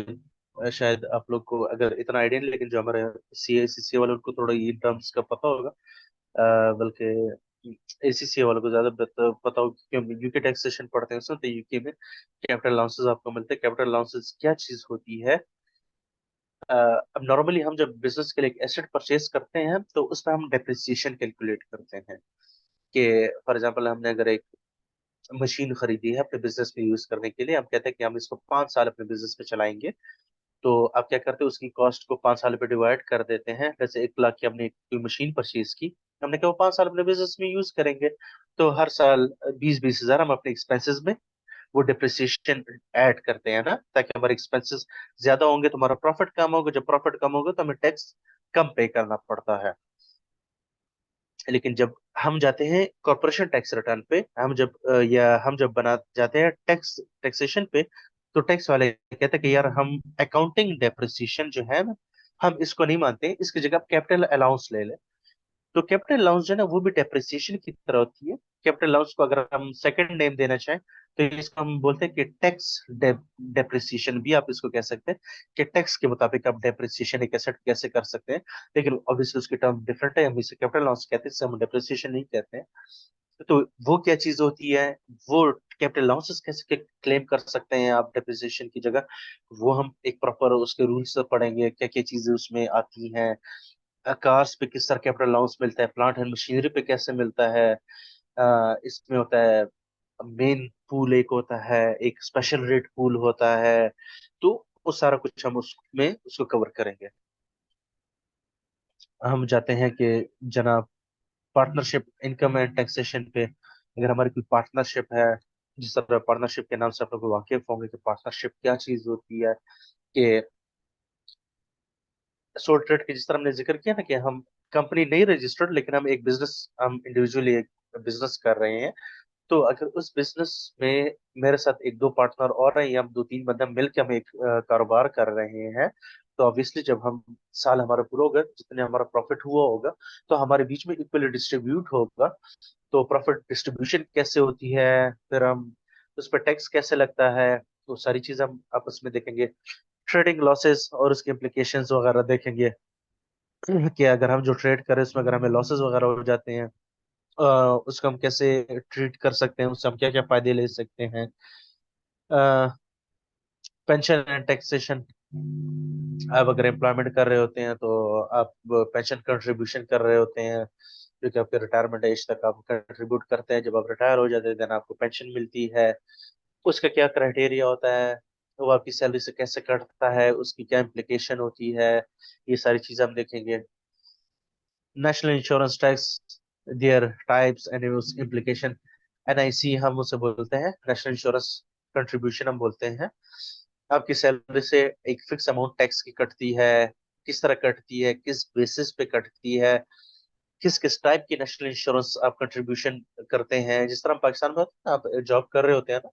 शायद आप लोग को अगर इतना आइडिया नहीं, लेकिन जो हमारे सी वाले उनको थोड़ा ये टर्म्स का पता होगा, बल्कि एसीसी वालों को ज्यादा पता होगा, क्योंकि यूके टैक्सेशन पढ़ते हैं उसमें, तो यूके में कैपिटल अलाउंसेस आपको मिलते हैं। कैपिटल अलाउंसेस क्या चीज होती है? अब नॉर्मली हम जब बिजनेस के लिए एक एसेट परचेज करते हैं, तो उसमें हम डेप्रिसिएशन कैलकुलेट करते हैं, कि फॉर एग्जांपल हमने अगर एक मशीन खरीदी है अपने बिजनेस में यूज करने के लिए, हम कहते हैं कि हम इसको 5 साल अपने बिजनेस में चलाएंगे। तो आप क्या करते हैं, उसकी कॉस्ट को 5 साल पे डिवाइड कर देते हैं। जैसे 1 लाख की हमने कोई मशीन परचेज की, हमने कहा वो 5 साल अपने बिजनेस में यूज करेंगे, तो हर साल 20-20 हजार हम अपने एक्सपेंसेस में वो डिप्रिसिएशन ऐड करते हैं ना, ताकि हमारे एक्सपेंसेस ज्यादा होंगे तो हमारा प्रॉफिट कम होगा, जब प्रॉफिट कम होगा तो हमें टैक्स कम पे करना पड़ता है। लेकिन जब हम जाते हैं कॉर्पोरेशन टैक्स रिटर्न पे, हम जब बना जाते हैं टैक्सेशन पे, तो टैक्स वाले कहते हैं कि यार हम अकाउंटिंग डेप्रिसिएशन जो है ना, हम इसको नहीं मानते, इसकी जगह आप कैपिटल अलाउंस ले लें। तो कैपिटल अलाउंस जो है ना, वो भी डेप्रिसिएशन की तरह होती है। कैपिटल अलाउंस को अगर हम सेकंड नेम देना चाहें तो इसको हम बोलते हैं कि टैक्स डेप्रिसिएशन भी आप इसको कह सकते हैं, कि टैक्स के मुताबिक आप डेप्रिसिएशन एक एसेट कैसे कर सकते हैं। लेकिन ऑब्वियसली उसकी टर्म डिफरेंट है, हम इसे कैपिटल अलाउंस कहते हैं, इसे हम डेप्रिसिएशन नहीं कहते हैं। तो वो क्या चीज होती है, वो कैपिटल अलाउंसेस कैसे क्लेम कर सकते हैं आप डेप्रिसिएशन की जगह, वो हम एक प्रॉपर उसके रूल्स से पढ़ेंगे, क्या क्या चीजें उसमें आती हैं। कार्स पे किस तरह कैपिटल अलाउंस मिलता है, प्लांट एंड मशीनरी पे कैसे मिलता है। इसमें होता है मेन पूल एक होता है, एक स्पेशल रेट पूल होता है। तो वो सारा कुछ हम उसमें उसको कवर करेंगे। हम जाते हैं कि जनाब पार्टनरशिप इनकम एंड टैक्सेशन पे, अगर हमारी कोई पार्टनरशिप है, जिस तरह पार्टनरशिप के नाम से आप लोग वाकिफ होंगे कि पार्टनरशिप क्या चीज होती है, कि सोल ट्रेड की जिस तरह हमने जिक्र किया ना, कि हम कंपनी नहीं रजिस्टर्ड, लेकिन हम इंडिविजुअली एक बिजनेस कर रहे हैं। तो अगर उस बिजनेस में मेरे साथ एक दो पार्टनर और हैं, या हम 2-3 बंदे मिलकर हम एक कारोबार कर रहे हैं, तो ऑब्वियसली जब हम साल हमारा पूरा होगा, जितने हमारा प्रॉफिट हुआ होगा, तो हमारे बीच में इक्वली डिस्ट्रीब्यूट होगा। तो प्रॉफिट डिस्ट्रीब्यूशन कैसे होती है, फिर हम उस पर टैक्स कैसे लगता है, तो सारी चीज हम आपस में देखेंगे। ट्रेडिंग लॉसेस और उसके इम्प्लीकेशंस वगैरह देखेंगे, कि अगर हम जो ट्रेड करें उसमें अगर हमें लॉसेस वगैरह हो जाते हैं, उसको हम कैसे ट्रीट कर सकते हैं, उससे हम क्या क्या फायदे ले सकते हैं। पेंशन एंड टैक्सेशन, आप अगर एम्प्लॉयमेंट कर रहे होते हैं तो आप पेंशन कंट्रीब्यूशन कर रहे होते हैं, क्योंकि आपके रिटायरमेंट एज तक आप कंट्रीब्यूट करते हैं। जब आप रिटायर हो जाते हैं देन आपको पेंशन मिलती है। उसका क्या क्राइटेरिया होता है, वो आपकी सैलरी से कैसे कटता है, उसकी क्या इम्प्लीकेशन होती है, ये सारी चीजें हम देखेंगे। National insurance tax, there types and implication. NIC हम उसे बोलते हैं, नेशनल इंश्योरेंस कंट्रीब्यूशन हम बोलते हैं। आपकी सैलरी से एक फिक्स अमाउंट टैक्स की कटती है, किस तरह कटती है, किस बेसिस पे कटती है, किस किस टाइप की नेशनल इंश्योरेंस आप कंट्रीब्यूशन करते हैं। जिस तरह हम पाकिस्तान में होते हैं, आप जॉब कर रहे होते हैं ना,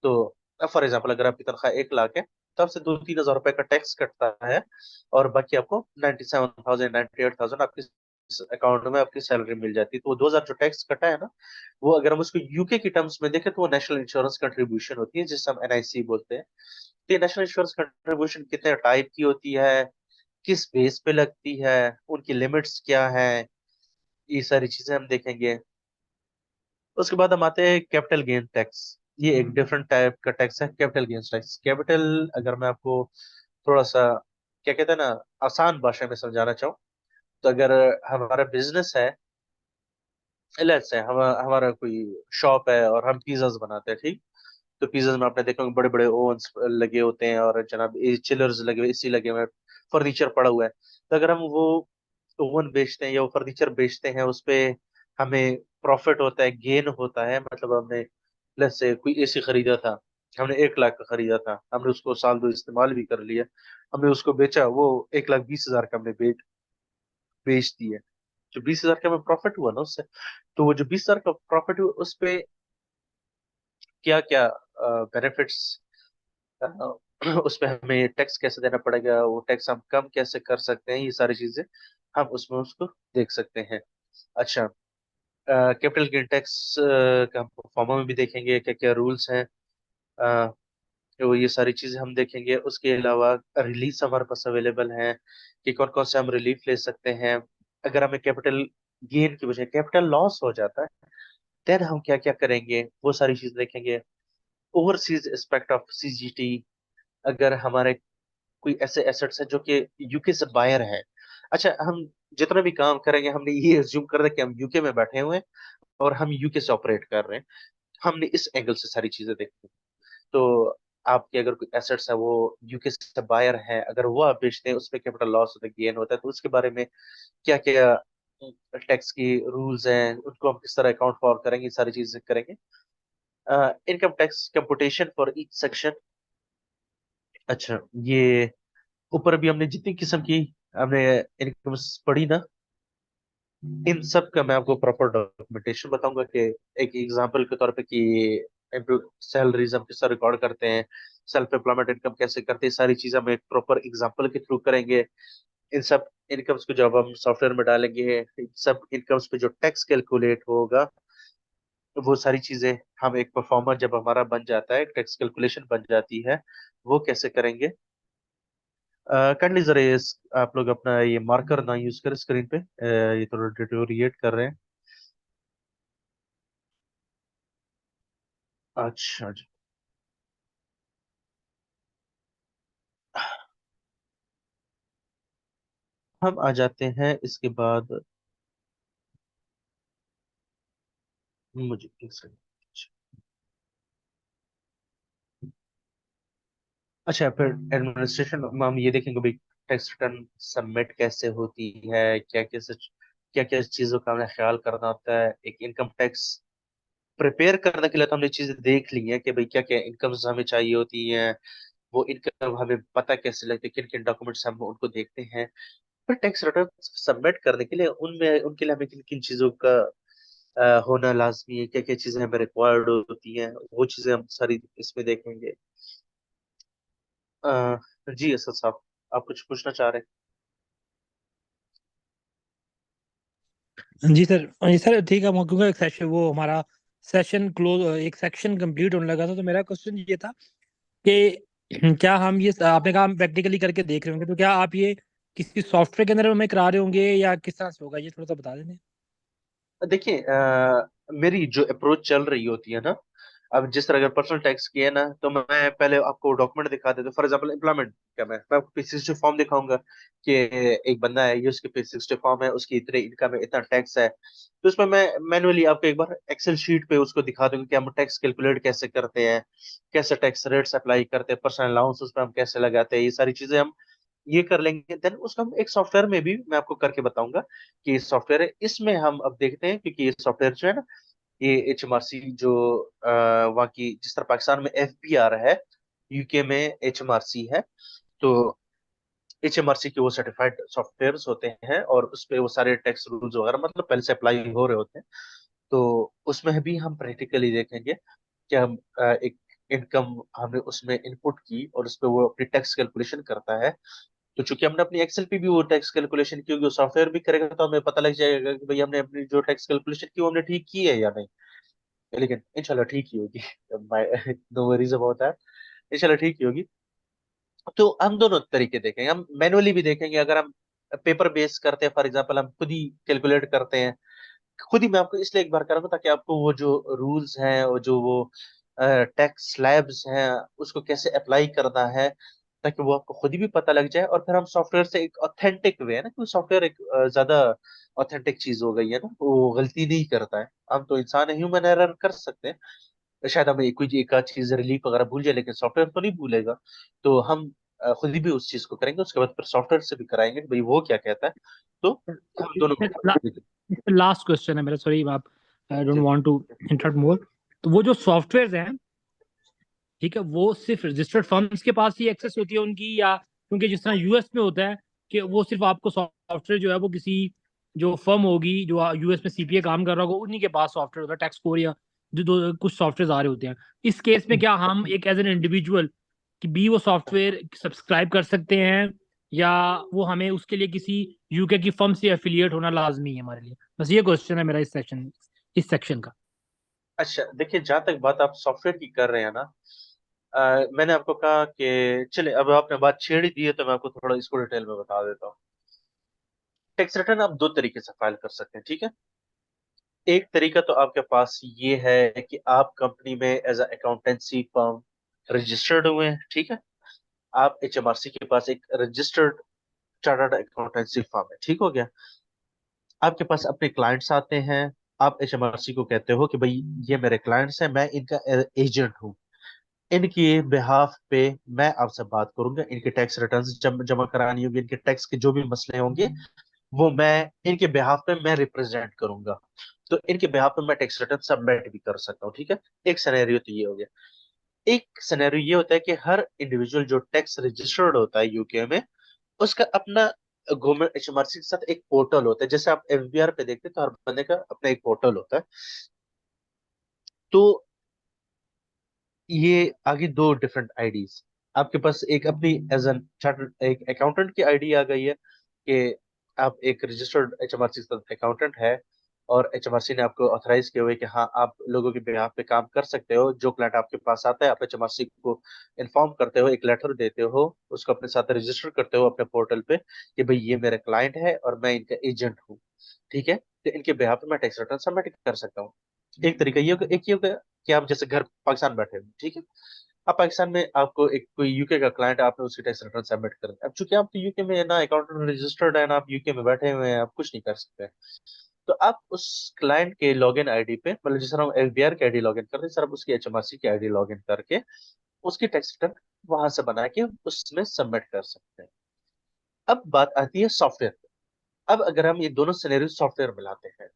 तो फॉर एग्जाम्पल अगर आपकी तनख्वाह 1 लाख है, तो आपसे 2-3 हज़ार रुपए का टैक्स कटता है, और बाकी आपको 97,000 98,000 आपकी अकाउंट में आपकी सैलरी मिल जाती है। तो वो 2,000 जो टैक्स कटा है ना, वो अगर हम उसको यूके की टर्म्स में देखें तो वो नेशनल इंश्योरेंस कंट्रीब्यूशन होती है, जिसे हम एनआईसी बोलते हैं। तो ये नेशनल इंश्योरेंस कंट्रीब्यूशन कितने टाइप की होती है, किस बेस पे लगती है, उनकी लिमिट्स क्या है, ये सारी चीजें हम देखेंगे। उसके बाद हम आते हैं कैपिटल गेन टैक्स। ये एक डिफरेंट टाइप का टैक्स है, कैपिटल गेन्स टैक्स। कैपिटल, अगर मैं आपको थोड़ा सा क्या कहते हैं ना, आसान भाषा में समझाना चाहूँ, तो अगर हमारा बिजनेस है, लेट्स से हमारा कोई शॉप है और हम पिज्जाज बनाते हैं, ठीक। तो पिज्जाज में आपने देखा होगा बड़े बड़े ओवन्स लगे होते हैं, और जनाब चिलर्स लगे हुए, एसी लगे हुए हैं, फर्नीचर पड़ा हुआ है। तो अगर हम वो ओवन बेचते हैं या वो फर्नीचर बेचते हैं, उस पे हमें प्रॉफिट होता है, गेन होता है। मतलब हमने लेट्स से कोई एसी खरीदा था, हमने 1 लाख का खरीदा था, हमने उसको साल 2 इस्तेमाल भी कर लिया, हमने उसको बेचा, वो 1,20,000 का हमने बेच दिया। जो 20,000 का हमें प्रॉफिट हुआ ना उससे, तो वो जो 20,000 का प्रॉफिट हुआ उस पे क्या क्या बेनिफिट्स, उस पे हमें टैक्स कैसे देना पड़ेगा, वो टैक्स हम कम कैसे कर सकते हैं, ये सारी चीजें हम उसमें उसको देख सकते हैं। अच्छा, कैपिटल गेन टैक्स का हम फॉर्मा में भी देखेंगे, क्या क्या रूल्स हैं। अ, तो ये सारी चीजें हम देखेंगे। उसके अलावा रिलीफ हमारे पास अवेलेबल हैं, कि कौन कौन से हम रिलीफ ले सकते हैं। अगर हमें कैपिटल गेन की बजाय कैपिटल लॉस हो जाता है, देन हम क्या क्या करेंगे, वो सारी चीज देखेंगे। ओवरसीज एस्पेक्ट ऑफ सीजीटी, अगर हमारे कोई ऐसे एसेट्स हैं जो कि यूके से बाहर है। अच्छा, हम जितना भी काम करेंगे हमने ये एज्यूम कर रहे कि हम यूके में बैठे हुए हैं और हम यूके से ऑपरेट कर रहे हैं। हमने इस एंगल से सारी चीजें देखी। तो आपके अगर कोई एसेट्स है वो यूके से बायर है, अगर वो आप बेचते हैं उसमें कैपिटल लॉस होता है, गेन होता है, तो उसके बारे में क्या क्या टैक्स की रूल्स हैं, उनको हम किस तरह अकाउंट फॉर करेंगे, ये सारी चीजें करेंगे। Income tax computation for each section. अच्छा, ये ऊपर भी हमने जितनी किस्म की हमने इनकम पढ़ी ना, इन सब का मैं आपको प्रॉपर डॉक्यूमेंटेशन बताऊंगा कि एक एग्जांपल के तौर पे कि सैलरीज हम किस तरह रिकॉर्ड करते हैं, सेल्फ एम्प्लॉयमेंट इनकम कैसे करते हैं, सारी चीजें हम एक प्रॉपर एग्जांपल के थ्रू करेंगे। इन सब इनकम्स को जब हम सॉफ्टवेयर में डालेंगे, इन सब इनकम्स पे जो टैक्स कैलकुलेट होगा, वो सारी चीजें हम एक परफॉर्मर जब हमारा बन जाता है, टैक्स कैलकुलेशन बन जाती है, वो कैसे करेंगे। काइंडली जरा आप लोग अपना ये मार्कर ना यूज करें स्क्रीन पे, ये थोड़ा डिटोरिएट कर रहे हैं। अच्छा जी। हम आ जाते हैं इसके बाद, मुझे एक सेकंड। अच्छा, फिर एडमिनिस्ट्रेशन में हम ये देखेंगे भाई टैक्स रिटर्न सबमिट कैसे होती है, क्या क्या चीजों का हमें ख्याल करना होता है। एक इनकम टैक्स प्रिपेयर करने के लिए तो हमने चीजें देख ली हैं कि भाई क्या क्या इनकम्स हमें चाहिए होती हैं, वो इनकम हमें पता कैसे लगती है, किन किन डॉक्यूमेंट्स हम उनको देखते हैं। पर टैक्स रिटर्न सबमिट करने के लिए उनमें उनके लिए हमें किन किन चीजों का होना लाजमी है, क्या क्या चीजें हमें रिक्वायर्ड होती हैं, वो चीजें हम सारी इसमें देखेंगे। जी असद साहब, आप कुछ पूछना चाह रहे जी सर, जी सर, ठीक है। क्योंकि एक सेशन वो हमारा सेशन क्लोज, एक सेक्शन कंप्लीट होने लगा था, तो मेरा क्वेश्चन ये था कि क्या हम ये आपने कहा हम प्रैक्टिकली करके देख रहे होंगे, तो क्या आप ये किसी सॉफ्टवेयर के अंदर हमें करा रहे होंगे या किस तरह से होगा, ये थोड़ा सा बता दें। हैं? देखिए, मेरी जो अप्रोच चल रही होती है ना, अब जिस तरह अगर पर्सनल टैक्स की है ना, तो मैं पहले आपको डॉक्यूमेंट दिखा देता हूँ। फॉर एग्जाम्पल एम्प्लॉयमेंट का मैं आपको P60 फॉर्म दिखाऊंगा कि एक बंदा है, ये उसकी P60 फॉर्म है, उसकी इतने इनकम है, इतना टैक्स है। तो उसमें मैं मैनुअली आपको एक बार एक्सेल शीट पे उसको दिखा दूंगा कि हम टैक्स कैलकुलेट कैसे करते हैं, कैसे टैक्स रेट्स अप्लाई करते हैं, पर्सनल अलाउंस उस पर हम कैसे लगाते हैं, ये सारी चीजें हम ये कर लेंगे। देन उसको हम एक सॉफ्टवेयर में भी मैं आपको करके बताऊंगा कि सॉफ्टवेयर है, इसमें हम अब देखते हैं, क्योंकि ये सॉफ्टवेयर जो है ना, ये HMRC जो वहाँ की जिस तरह पाकिस्तान में FBR है, यूके में HMRC है। तो HMRC के वो सर्टिफाइड सॉफ्टवेयर होते हैं और उस पे वो सारे टैक्स रूल्स वगैरह मतलब पहले से अप्लाई हो रहे होते हैं। तो उसमें भी हम प्रैक्टिकली देखेंगे कि हम एक इनकम हमने उसमें इनपुट की और उस पे वो अपनी टैक्स कैलकुलेशन करता है। तो चूंकि हमने अपनी एक्सेल पे भी वो टैक्स कैलकुलेशन की होगी, वो सॉफ्टवेयर भी करेगा, तो हमें पता लग जाएगा कि भाई हमने अपनी जो टैक्स कैलकुलेशन की वो हमने ठीक की है या नहीं। लेकिन इंशाल्लाह ठीक ही होगी। नो वरीज अबाउट दैट, इंशाल्लाह ठीक ही होगी। तो हम दोनों तरीके देखेंगे, हम मैनुअली भी देखेंगे, अगर हम पेपर बेस करते हैं, फॉर एग्जांपल हम खुद ही कैलकुलेट करते हैं खुद ही। मैं आपको इसलिए एक बार करूंगा ताकि आपको वो जो रूल्स हैं और जो वो टैक्स स्लैब्स हैं उसको कैसे अप्लाई करना है, ताकि वो आपको खुद ही भी पता लग जाए। और फिर हम सॉफ्टवेयर से एक ऑथेंटिक वे है ना, क्योंकि सॉफ्टवेयर एक ज्यादा ऑथेंटिक चीज हो गई है ना, वो गलती नहीं करता है। हम तो इंसान है, ह्यूमन एरर कर सकते हैं, शायद हमें कोई एक आध चीज रिलीफ वगैरह भूल जाए, लेकिन सॉफ्टवेयर तो नहीं भूलेगा। तो हम खुद ही भी उस चीज को करेंगे, उसके बाद फिर सॉफ्टवेयर से भी कराएंगे कि भाई वो क्या कहता है। तो हम दोनों लास्ट क्वेश्चन है मेरा, सॉरी आप, आई डोंट जी वांट टू इंटरप्ट मोर। तो वो जो सॉफ्टवेयर हैं, ठीक है, वो सिर्फ रजिस्टर्ड फर्म्स के पास ही एक्सेस होती है उनकी, या क्योंकि जिस तरह यूएस में होता है कि वो सिर्फ आपको सॉफ्टवेयर जो है वो किसी जो फर्म होगी जो यूएस में सीपीए काम कर रहा होगा उन्हीं के पास सॉफ्टवेयर होता है, टैक्स कोर या जो कुछ सॉफ्टवेयर आ रहे होते हैं। इस केस में क्या हम एक एज एन इंडिविजुअल कि भी वो सॉफ्टवेयर सब्सक्राइब कर सकते हैं, या वो हमें उसके लिए किसी यूके की फर्म से एफिलिएट होना लाजमी है हमारे लिए? बस ये क्वेश्चन है मेरा इस सेक्शन का। अच्छा, देखिए, जहां तक बात आप सॉफ्टवेयर की कर रहे हैं ना, मैंने आपको कहा कि चले, अब आपने बात छेड़ ही दी है तो मैं आपको थोड़ा इसको डिटेल में बता देता हूँ। टैक्स रिटर्न आप दो तरीके से फाइल कर सकते हैं, ठीक है। एक तरीका तो आपके पास ये है कि आप कंपनी में एज अकाउंटेंसी फर्म रजिस्टर्ड हुए हैं, ठीक है। आप HMRC के पास एक रजिस्टर्ड चार्टर्ड अकाउंटेंसी फर्म है, ठीक हो गया। आपके पास अपने क्लाइंट्स आते हैं, आप HMRC को कहते हो कि भाई ये मेरे क्लाइंट्स हैं, मैं इनका एजेंट हूँ, इनके बिहाफ पे मैं आपसे बात करूंगा, इनके टैक्स रिटर्न्स जमा करानी होगी, इनके टैक्स के जो भी मसले होंगे वो मैं इनके बिहाफ पे मैं रिप्रेजेंट करूंगा। तो इनके बिहाफ पे मैं टैक्स रिटर्न सबमिट भी कर सकता हूँ। ठीक है, एक सिनेरियो तो ये हो गया। एक सिनेरियो ये होता है कि हर इंडिविजुअल जो टैक्स रजिस्टर्ड होता है यूके में, उसका अपना गवर्नमेंट HMRC के साथ एक पोर्टल होता है। जैसे आप FBR पे देखते हैं तो हर बंदे का अपना एक पोर्टल होता है। तो ये आगे दो डिफरेंट आईडीज, आपके पास एक अपनी एज एन चार्टर्ड एक अकाउंटेंट की आईडी आ गई है कि आप एक रजिस्टर्ड HMRC अकाउंटेंट है, और HMRC ने आपको ऑथराइज किया हुआ है कि हाँ आप लोगों के बिहाफ पे काम कर सकते हो। जो क्लाइंट आपके पास आता है आप HMRC को इन्फॉर्म करते हो, एक लेटर देते हो, उसको अपने साथ रजिस्टर करते हो अपने पोर्टल पे कि भाई ये मेरा क्लाइंट है और मैं इनका एजेंट हूँ। ठीक है, तो इनके बिहाफ पे मैं टैक्स रिटर्न सबमिट कर सकता हूँ। एक तरीका ये होगा, एक ये होगा कि आप जैसे घर पाकिस्तान बैठे हो, ठीक है, अब पाकिस्तान में आपको एक कोई यूके का क्लाइंट, आपने उसकी टैक्स रिटर्न सबमिट कर दिया। अब चूंकि आप तो यूके में ना अकाउंटेंट रजिस्टर्ड है ना आप यूके में बैठे हुए हैं, आप कुछ नहीं कर सकते। तो आप उस क्लाइंट के लॉगिन आईडी पे, मतलब जिस तरह हम FBR की आईडी लॉगिन करते हैं सर, आप उसकी HMRC की आईडी लॉगिन करके उसकी टैक्स रिटर्न वहां से बना के उसमें सबमिट कर सकते हैं। अब बात आती है सॉफ्टवेयर पे। अब अगर हम ये दोनों सिनेरियो सॉफ्टवेयर मिलाते हैं,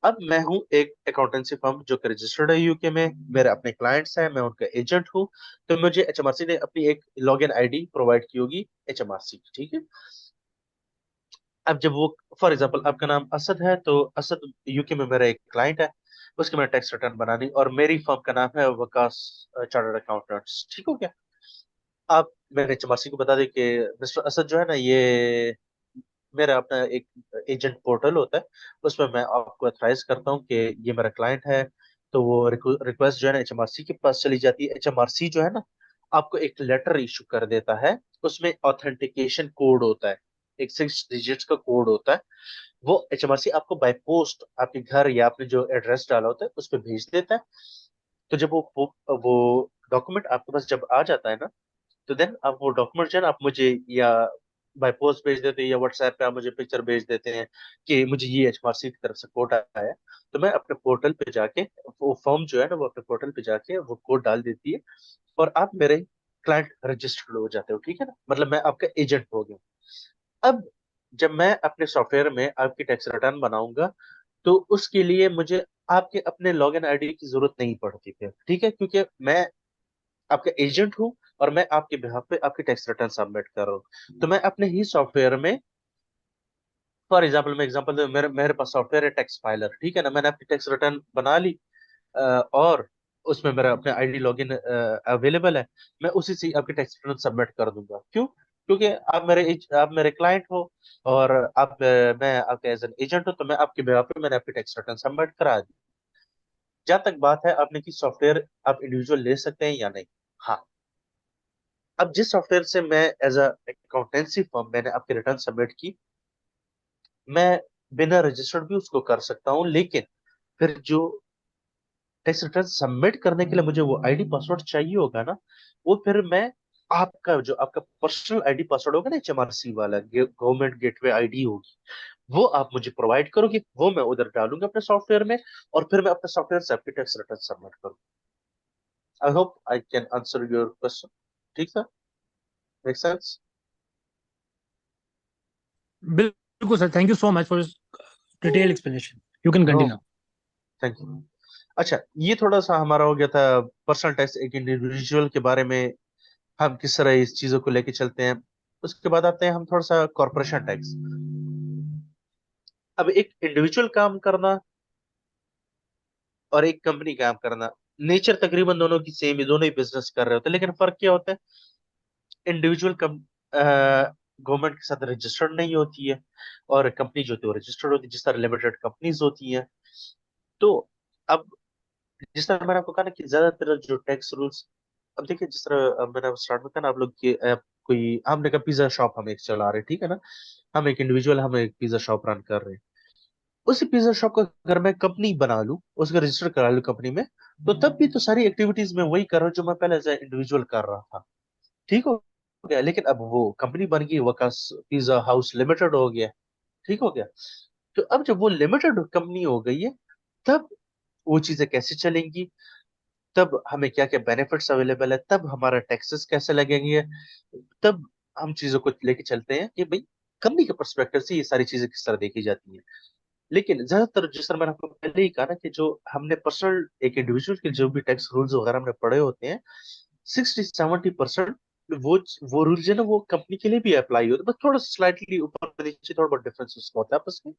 अब मैं हूं एक अकाउंटेंसी फर्म जो कि रजिस्टर्ड है यूके में, मेरे अपने क्लाइंट्स हैं, मैं उनका एजेंट हूं। तो मुझे HMRC ने अपनी एक लॉगिन आईडी प्रोवाइड की होगी HMRC की, ठीक है। अब जब वो, फॉर एग्जांपल आपका नाम असद है, तो असद यूके में मेरा एक क्लाइंट है, उसके मैंने टैक्स रिटर्न बनानी, और मेरी फर्म का नाम है वकास चार्टर्ड अकाउंटेंट्स, ठीक हो गया। आप मैंने HMRC को बता दें कि मिस्टर असद जो है ना, ये मेरा अपना एक एजेंट पोर्टल होता है, उसमें मैं आपको अथराइज करता हूँ कि ये मेरा क्लाइंट है। तो वो रिक्वेस्ट जो है ना HMRC के पास चली जाती है। HMRC जो है ना आपको एक लेटर इशू कर देता है, उसमें ऑथेंटिकेशन कोड होता है, एक 6 डिजिट्स का कोड होता है। वो HMRC आपको बाय पोस्ट आपके घर या आपने जो एड्रेस डाला होता है उस पर भेज देता है। तो जब वो डॉक्यूमेंट आपके पास जब आ जाता है ना, तो देन आप वो डॉक्यूमेंट जो है ना आप मुझे या बाय पोस्ट भेज देते हैं या व्हाट्सएप पे आप मुझे पिक्चर भेज देते हैं कि मुझे ये HMRC की तरफ से कोड आया है। तो मैं अपने पोर्टल पे जाके, वो फॉर्म जो है ना वो अपने पोर्टल पे जाके वो कोड डाल देती है, और आप मेरे क्लाइंट रजिस्टर्ड हो जाते हो, ठीक है ना, मतलब मैं आपका एजेंट हो गया। अब जब मैं अपने सॉफ्टवेयर में आपकी टैक्स रिटर्न बनाऊंगा, तो उसके लिए मुझे आपके अपने लॉगिन आईडी की जरूरत नहीं पड़ती थी, ठीक है, क्योंकि मैं आपका एजेंट हूं और मैं आपके बिहाफ पे आपकी टैक्स रिटर्न सबमिट कर रहा हूँ। तो मैं अपने ही सॉफ्टवेयर में, फॉर एग्जाम्पल मैं एग्जांपल दूं, मेरे मेरे पास सॉफ्टवेयर है टैक्स फाइलर, ठीक है ना, मैंने आपकी टैक्स रिटर्न बना ली, और उसमें मेरा अपने आईडी लॉगिन अवेलेबल है। मैं उसी से आपकी टैक्स रिटर्न सबमिट कर दूंगा। क्यों? क्योंकि आप मेरे क्लाइंट हो, और मैं आपके एज एन एजेंट हूं, तो मैं आपके बिहाफ पे मैंने आपकी टैक्स रिटर्न सबमिट करा दी। जहां तक बात है आपने की सॉफ्टवेयर आप इंडिविजुअल ले सकते हैं या नहीं, हाँ। अब जिस सॉफ्टवेयर से मैं एज अ अकाउंटेंसी फर्म मैंने आपकी रिटर्न सबमिट की, मैं बिना रजिस्टर्ड भी उसको कर सकता हूँ, लेकिन फिर जो टैक्स रिटर्न सबमिट करने के लिए मुझे वो आईडी पासवर्ड चाहिए होगा ना, वो फिर मैं आपका जो आपका पर्सनल आईडी पासवर्ड होगा ना HMRC वाला, गवर्नमेंट गेटवे आईडी होगी, वो आप मुझे प्रोवाइड करोगे, वो मैं उधर डालूंगा अपने सॉफ्टवेयर में, और फिर मैं अपने सॉफ्टवेयर से आपकी टैक्स रिटर्न सबमिट करूंगा। I hope I can answer your question. ठीक है, मेक सेंस? बिल्कुल sir, thank you so much for detail explanation. You can no, continue. Thank you. अच्छा, ये थोड़ा सा हमारा हो गया था पर्सनल टैक्स, एक इंडिविजुअल के बारे में, हम किस तरह इस चीजों को लेके चलते हैं। उसके बाद आते हैं हम थोड़ा सा कॉरपोरेशन टैक्स। अब एक इंडिविजुअल काम करना और एक कंपनी काम करना, नेचर तकरीबन दोनों की सेम है, दोनों ही बिजनेस कर रहे होते हैं, लेकिन फर्क क्या होता है, इंडिविजुअल गवर्नमेंट के साथ रजिस्टर्ड नहीं होती है, और कंपनी जो होती है वो रजिस्टर्ड होती है, जिस तरह लिमिटेड कंपनीज होती हैं। तो अब जिस तरह मैंने आपको कहा ना कि ज्यादातर जो टैक्स रूल्स, अब देखिए जिस तरह मैंने स्टार्ट में कहा ना, आप लोग की कोई, हमने कहा पिज्जा शॉप हम एक चला रहे हैं, ठीक है ना, हम एक इंडिविजुअल, हम एक पिज्जा शॉप रन कर रहे हैं। उसी पिज्जा शॉप का अगर मैं कंपनी बना लूं, उसका रजिस्टर करा लूं कंपनी में, तो तब भी तो सारी एक्टिविटीज में वही कर रहा हूं जो मैं पहले एज इंडिविजुअल कर रहा था, ठीक हो गया। लेकिन अब वो कंपनी बन गई, वकास पिज्जा हाउस लिमिटेड हो गया, ठीक हो गया। तो अब जब वो लिमिटेड कंपनी हो गई है, तब वो चीजें कैसे चलेंगी, तब हमें क्या क्या बेनिफिट्स अवेलेबल है, तब हमारा टैक्सेस कैसे लगेंगे, तब हम चीजों को लेके चलते हैं कि भाई कंपनी के पर्सपेक्टिव से ये सारी चीजें किस तरह देखी जाती हैं। लेकिन ज्यादातर जिस तरह मैंने आपको पहले ही कहा ना कि जो हमने पर्सनल एक इंडिविजुअल के जो भी टैक्स रूल्स वगैरह हमने पढ़े होते हैं, 60-70% वो वो रूल जो है ना वो कंपनी के लिए भी अप्लाई होते हैं, बस थोड़ा स्लाइटली ऊपर नीचे थोड़ा बहुत डिफरेंस होता है आपस में।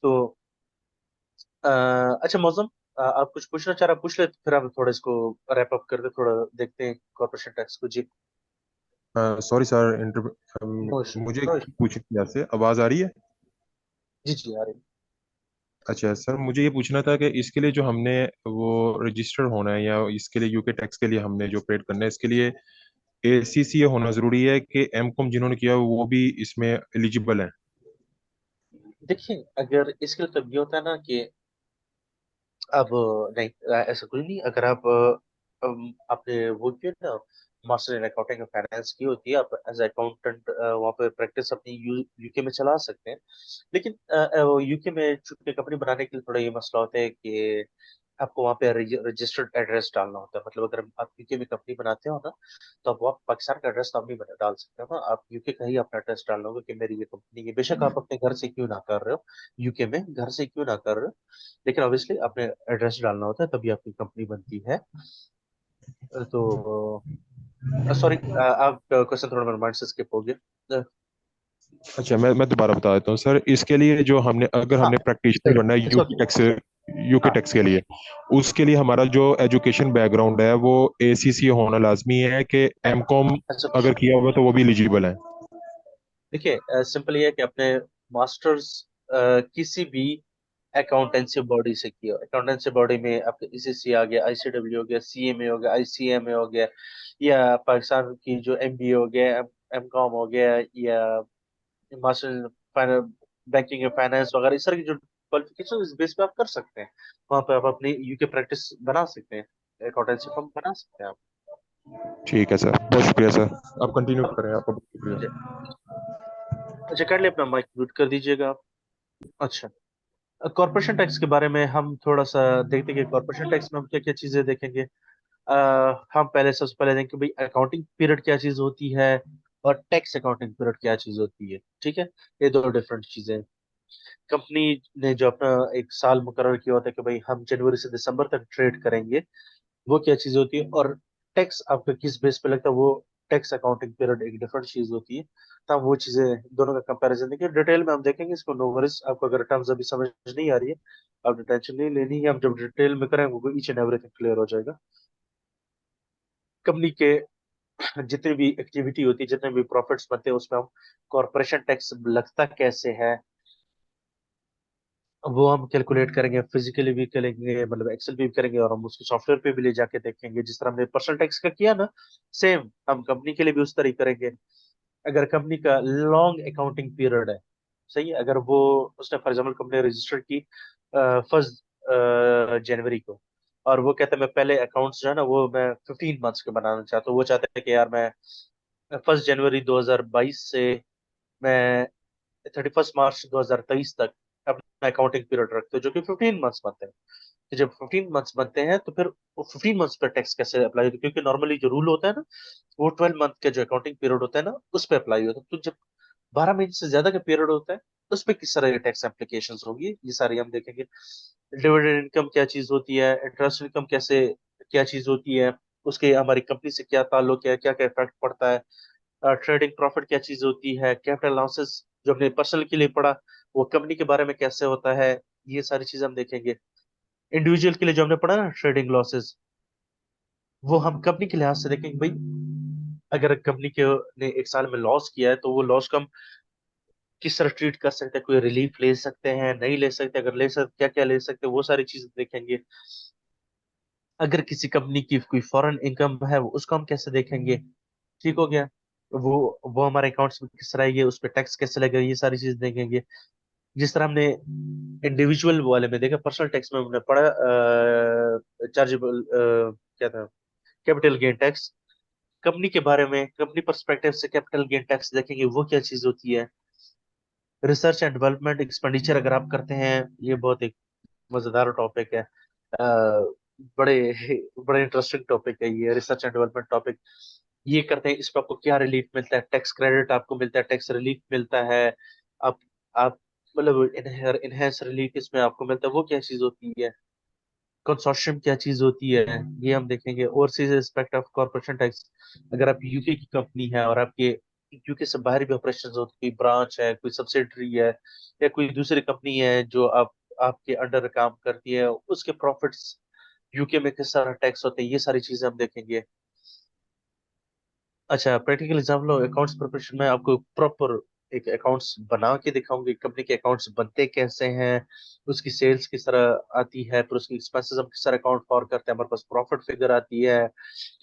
तो अच्छा मौसम, आप कुछ पूछना चाह रहे हैं, पूछ ले, फिर हम थोड़ा इसको रैप अप करके थोड़ा देखते हैं कॉर्पोरेशन टैक्स को। जी। सॉरी सर, नो इशू, मुझे नो इशू। पूछनी थी आपसे, आवाज़ आ रही है? जी जी आ रही अच्छा सर, मुझे ये पूछना था कि इसके लिए जो हमने वो रजिस्टर होना है, या इसके लिए यूके टैक्स के लिए हमने जो पेड करना है, इसके लिए एसीसीए होना ज़रूरी है कि एमकॉम जिन्होंने किया वो भी इसमें एलिजिबल है? है। देखिए अगर इसके लिए तब ये होता है ना कि अब नहीं, ऐसा कुछ नहीं। अगर आप आपने वो किया ना, master in accounting and finance की होती है, आप एज अकाउंटेंट वहाँ पे प्रैक्टिस अपनी यूके में चला सकते हैं। लेकिन यूके में चूंकि कंपनी बनाने के लिए थोड़ा ये मसला होता है कि आपको वहाँ पे रजिस्टर्ड एड्रेस डालना होता है। मतलब अगर आप यूके में कंपनी बनाते हो ना, तो आप वहाँ पाकिस्तान का एड्रेस तो आप नहीं डाल सकते हो ना, आप यूके का ही अपना एड्रेस डालना होगा कि मेरी ये कंपनी है। बेशक आप अपने घर से क्यों ना कर रहे हो, यूके में घर से क्यों ना कर रहे हो, लेकिन ऑब्वियसली आपने एड्रेस डालना होता है, तभी आपकी कंपनी बनती है। तो सॉरी, आप क्वेश्चन थोड़ा मेरे माइंड से स्किप हो गया। अच्छा, मैं दोबारा बता देता हूँ सर। इसके लिए जो हमने, अगर हाँ हमने प्रैक्टिशनर सही, बनना है इट्स ओके। यूके हाँ टैक्स के लिए, उसके लिए हमारा जो एजुकेशन बैकग्राउंड है वो एसीसी होना लाजमी है कि एमकॉम अच्छा, अगर किया हुआ तो वो भी एलिजिबल है? देखिए सिंपल ये है कि अपने मास्टर्स किसी भी अकाउंटेंसी बॉडी से किया। अकाउंटेंसी बॉडी में आपके ईसीसी आ गया, आईसीडब्ल्यू हो गया, सीएमए हो गया, आईसीएमए हो गया, या पाकिस्तान की जो एमबीए हो गया, एमकॉम हो गया, या मास्टर बैंकिंग एंड फाइनेंस वगैरह, इस तरह की जो क्वालिफिकेशन इस बेस पे आप कर सकते हैं। वहाँ पे आप अपनी यूके प्रैक्टिस बना सकते हैं, अकाउंटेंसी फर्म बना सकते हैं आप। ठीक है सर, बहुत शुक्रिया सर। आप कंटिन्यू अब करें, आपका बहुत जी, शुक्रिया। अच्छा कर ले, अपना माइक म्यूट कर दीजिएगा आप। अच्छा, कॉर्पोरेशन टैक्स के बारे में हम थोड़ा सा देखते हैं कि कॉर्पोरेशन टैक्स में हम क्या क्या चीजें देखेंगे। हम पहले सबसे पहले देखें कि भाई अकाउंटिंग पीरियड क्या चीज होती है, और टैक्स अकाउंटिंग पीरियड क्या चीज होती है। ठीक है, ये दो डिफरेंट चीजें हैं। कंपनी ने जो अपना एक साल मुकर्रर किया होता है कि भाई हम जनवरी से दिसंबर तक ट्रेड करेंगे, वो क्या चीज होती है, और टैक्स आपका किस बेस पे लगता है, वो टैक्स अकाउंटिंग पीरियड एक डिफरेंट चीज होती है। तो हम वो चीजें दोनों का कंपैरिजन देखिए, डिटेल में हम देखेंगे इसको। नो वरीज, आपको अगर टर्म्स अभी समझ नहीं आ रही है, आपने टेंशन नहीं लेनी है, हम जब डिटेल में करेंगे वो ईच एंड एवरीथिंग क्लियर हो जाएगा। कंपनी के जितनी भी एक्टिविटी होती है, जितने भी प्रॉफिट्स बनते हैं, उसमें हम कॉर्पोरेशन टैक्स लगता कैसे है, वो हम कैलकुलेट करेंगे, फिजिकली भी करेंगे, मतलब एक्सेल भी करेंगे, और हम उसको सॉफ्टवेयर पे भी ले जाके देखेंगे। जिस तरह हमने पर्सनल टैक्स का किया ना, सेम हम कंपनी के लिए भी उस तरह ही करेंगे। अगर कंपनी का लॉन्ग अकाउंटिंग पीरियड है, सही है, अगर वो उसने फॉर एग्जाम्पल कंपनी रजिस्टर की 1 जनवरी को, और वो कहता है मैं पहले अकाउंट्स जो है ना वो मैं 15 मंथ्स के बनाना चाहता हूँ, वो चाहता है कि यार मैं 1 जनवरी 2022 से मैं 31 मार्च 2023 तक अपना अकाउंटिंग पीरियड रखते हो, जो कि 15 मंथ्स बनते हैं। तो जब 15 मंथ्स बनते हैं तो फिर वो 15 मंथ्स पर टैक्स कैसे अप्लाई होता है, क्योंकि नॉर्मली जो रूल होता है ना, वो 12 मंथ का जो अकाउंटिंग पीरियड होता है ना उस पर अप्लाई होता है। तो जब 12 महीने से ज्यादा का पीरियड होता है, उस पर किस तरह की टैक्स एप्लीकेशन होगी, ये सारी हम देखेंगे। डिविडेंड इनकम क्या चीज होती है, इंटरेस्ट इनकम कैसे क्या चीज होती है, उसके हमारी कंपनी से क्या ताल्लुक है, क्या क्या इफेक्ट पड़ता है। ट्रेडिंग प्रॉफिट क्या चीज होती है, कैपिटल लॉसेस जो हमने पर्सनल के लिए पढ़ा, वो कंपनी के बारे में कैसे होता है, ये सारी चीजें हम देखेंगे। इंडिविजुअल के लिए जो हमने पढ़ा ना ट्रेडिंग लॉसेस, वो हम कंपनी के लिहाज से देखेंगे। भाई अगर कंपनी के ने एक साल में लॉस किया है, तो वो लॉस को हम किस तरह ट्रीट कर सकते हैं, कोई रिलीफ ले सकते हैं, नहीं ले सकते, अगर ले सकते क्या क्या ले सकते हैं, वो सारी चीजें देखेंगे। अगर किसी कंपनी की कोई फॉरेन इनकम है, वो उसको हम कैसे देखेंगे। ठीक हो गया, वो हमारे अकाउंट्स में किस तरह आएगी, उस पर टैक्स कैसे लगेगा, ये सारी चीज देखेंगे। जिस तरह हमने इंडिविजुअल वाले में देखा, पर्सनल टैक्स में हमने पढ़ा चार्जेबल क्या था, कैपिटल गेन टैक्स। कंपनी के बारे में, कंपनी पर्सपेक्टिव से कैपिटल गेन टैक्स देखेंगे वो क्या चीज होती है। रिसर्च एंड डेवलपमेंट एक्सपेंडिचर अगर आप करते हैं, ये बहुत एक मजेदार टॉपिक है। बड़े बड़े इंटरेस्टिंग टॉपिक है ये रिसर्च एंड डेवलपमेंट टॉपिक। ये करते हैं, इस पर आपको क्या रिलीफ मिलता है? टैक्स क्रेडिट आपको मिलता है, टैक्स रिलीफ मिलता है। आप मतलब इनहेंस रिलीफ इसमें आपको मिलता है, वो क्या चीज होती है? कंसोर्शियम क्या चीज होती है, ये हम देखेंगे। Overseas aspect of corporation tax, अगर आप यूके की कंपनी है और आपके यूके से बाहर भी ऑपरेशन होते, कोई ब्रांच है, कोई सब्सिडरी है, या कोई दूसरी कंपनी है जो आपके अंडर काम करती है, उसके प्रॉफिट्स यूके में किस तरह टैक्स होते हैं, ये सारी चीजें हम देखेंगे। अच्छा, प्रैक्टिकल एग्जाम्पल अकाउंट्स प्रिपरेशन में आपको प्रॉपर एक अकाउंट्स बना के दिखाऊंगी, कंपनी के अकाउंट्स बनते कैसे हैं, उसकी सेल्स किस तरह आती है, फिर उसकी एक्सपेंसेस हम किस तरह अकाउंट फॉर करते हैं, हमारे पास प्रॉफिट फिगर आती है,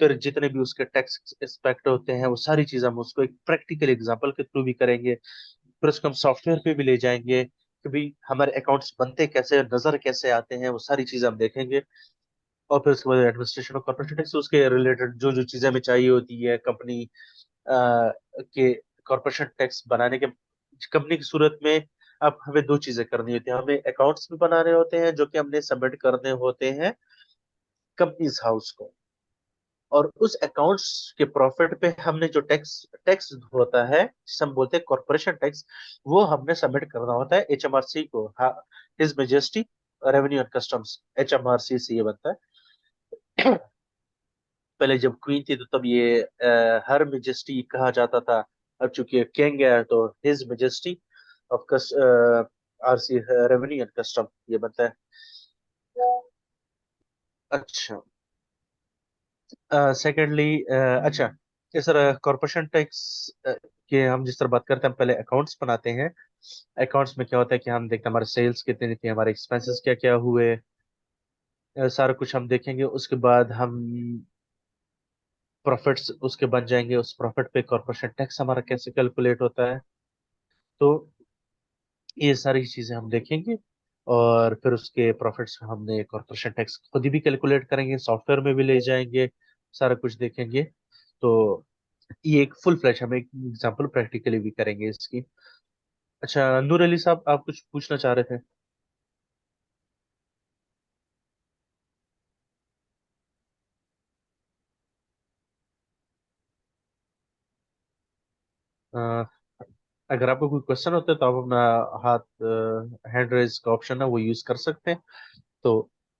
फिर जितने भी उसके टैक्स एस्पेक्ट होते हैं वो सारी चीजें हम उसको एक प्रैक्टिकल एग्जाम्पल के थ्रू भी करेंगे। फिर उसको हम सॉफ्टवेयर पे भी ले जाएंगे कि भाई हमारे अकाउंट्स बनते कैसे, नजर कैसे आते हैं, वो सारी चीजें हम देखेंगे। और फिर उसके बाद एडमिनिस्ट्रेशन और कॉर्पोरेशन टैक्स, उसके रिलेटेड जो जो चीजें हमें चाहिए होती है कंपनी के कॉर्पोरेशन टैक्स बनाने के, कंपनी की सूरत में अब हमें दो चीजें करनी होती है। हमें अकाउंट्स भी बनाने होते हैं जो कि हमने सबमिट करने होते हैं कंपनीज हाउस को, और उस अकाउंट्स के प्रॉफिट पे हमने जो टैक्स टैक्स होता है जिसे हम बोलते हैं कॉर्पोरेशन टैक्स, वो हमने सबमिट करना होता है एचएमआरसी को। हाँ, His Majesty Revenue and Customs, HMRC से ये बनता है। पहले जब क्वीन थी तो तब ये हर मेजेस्टी कहा जाता था। अब चूंकि किंग है तो his majesty of RC revenue and custom ये बनता है। अच्छा, सेकेंडली, अच्छा, इस तरह कॉर्पोरेशन टैक्स के हम जिस तरह बात करते हैं, हम पहले अकाउंट्स बनाते हैं। अकाउंट्स में क्या होता है कि हम देखते हैं हमारे सेल्स कितने थे, हमारे एक्सपेंसेस क्या क्या हुए, सारा कुछ हम देखेंगे। उसके बाद हम प्रॉफिट्स उसके बन जाएंगे, उस प्रॉफिट पे कॉर्पोरेशन टैक्स हमारा कैसे कैलकुलेट होता है, तो ये सारी चीजें हम देखेंगे। और फिर उसके प्रॉफिट्स हमने कॉर्पोरेशन टैक्स खुद ही भी कैलकुलेट करेंगे, सॉफ्टवेयर में भी ले जाएंगे, सारा कुछ देखेंगे। तो ये एक फुल फ्लैश हम एक एग्जांपल प्रैक्टिकली भी करेंगे इसकी। अच्छा, नूर अली साहब, आप कुछ पूछना चाह रहे थे? अ, अगर आपको कोई क्वेश्चन होता है तो आप अपना हाथ, हैंड रेज का ऑप्शन है वो यूज कर सकते हैं। तो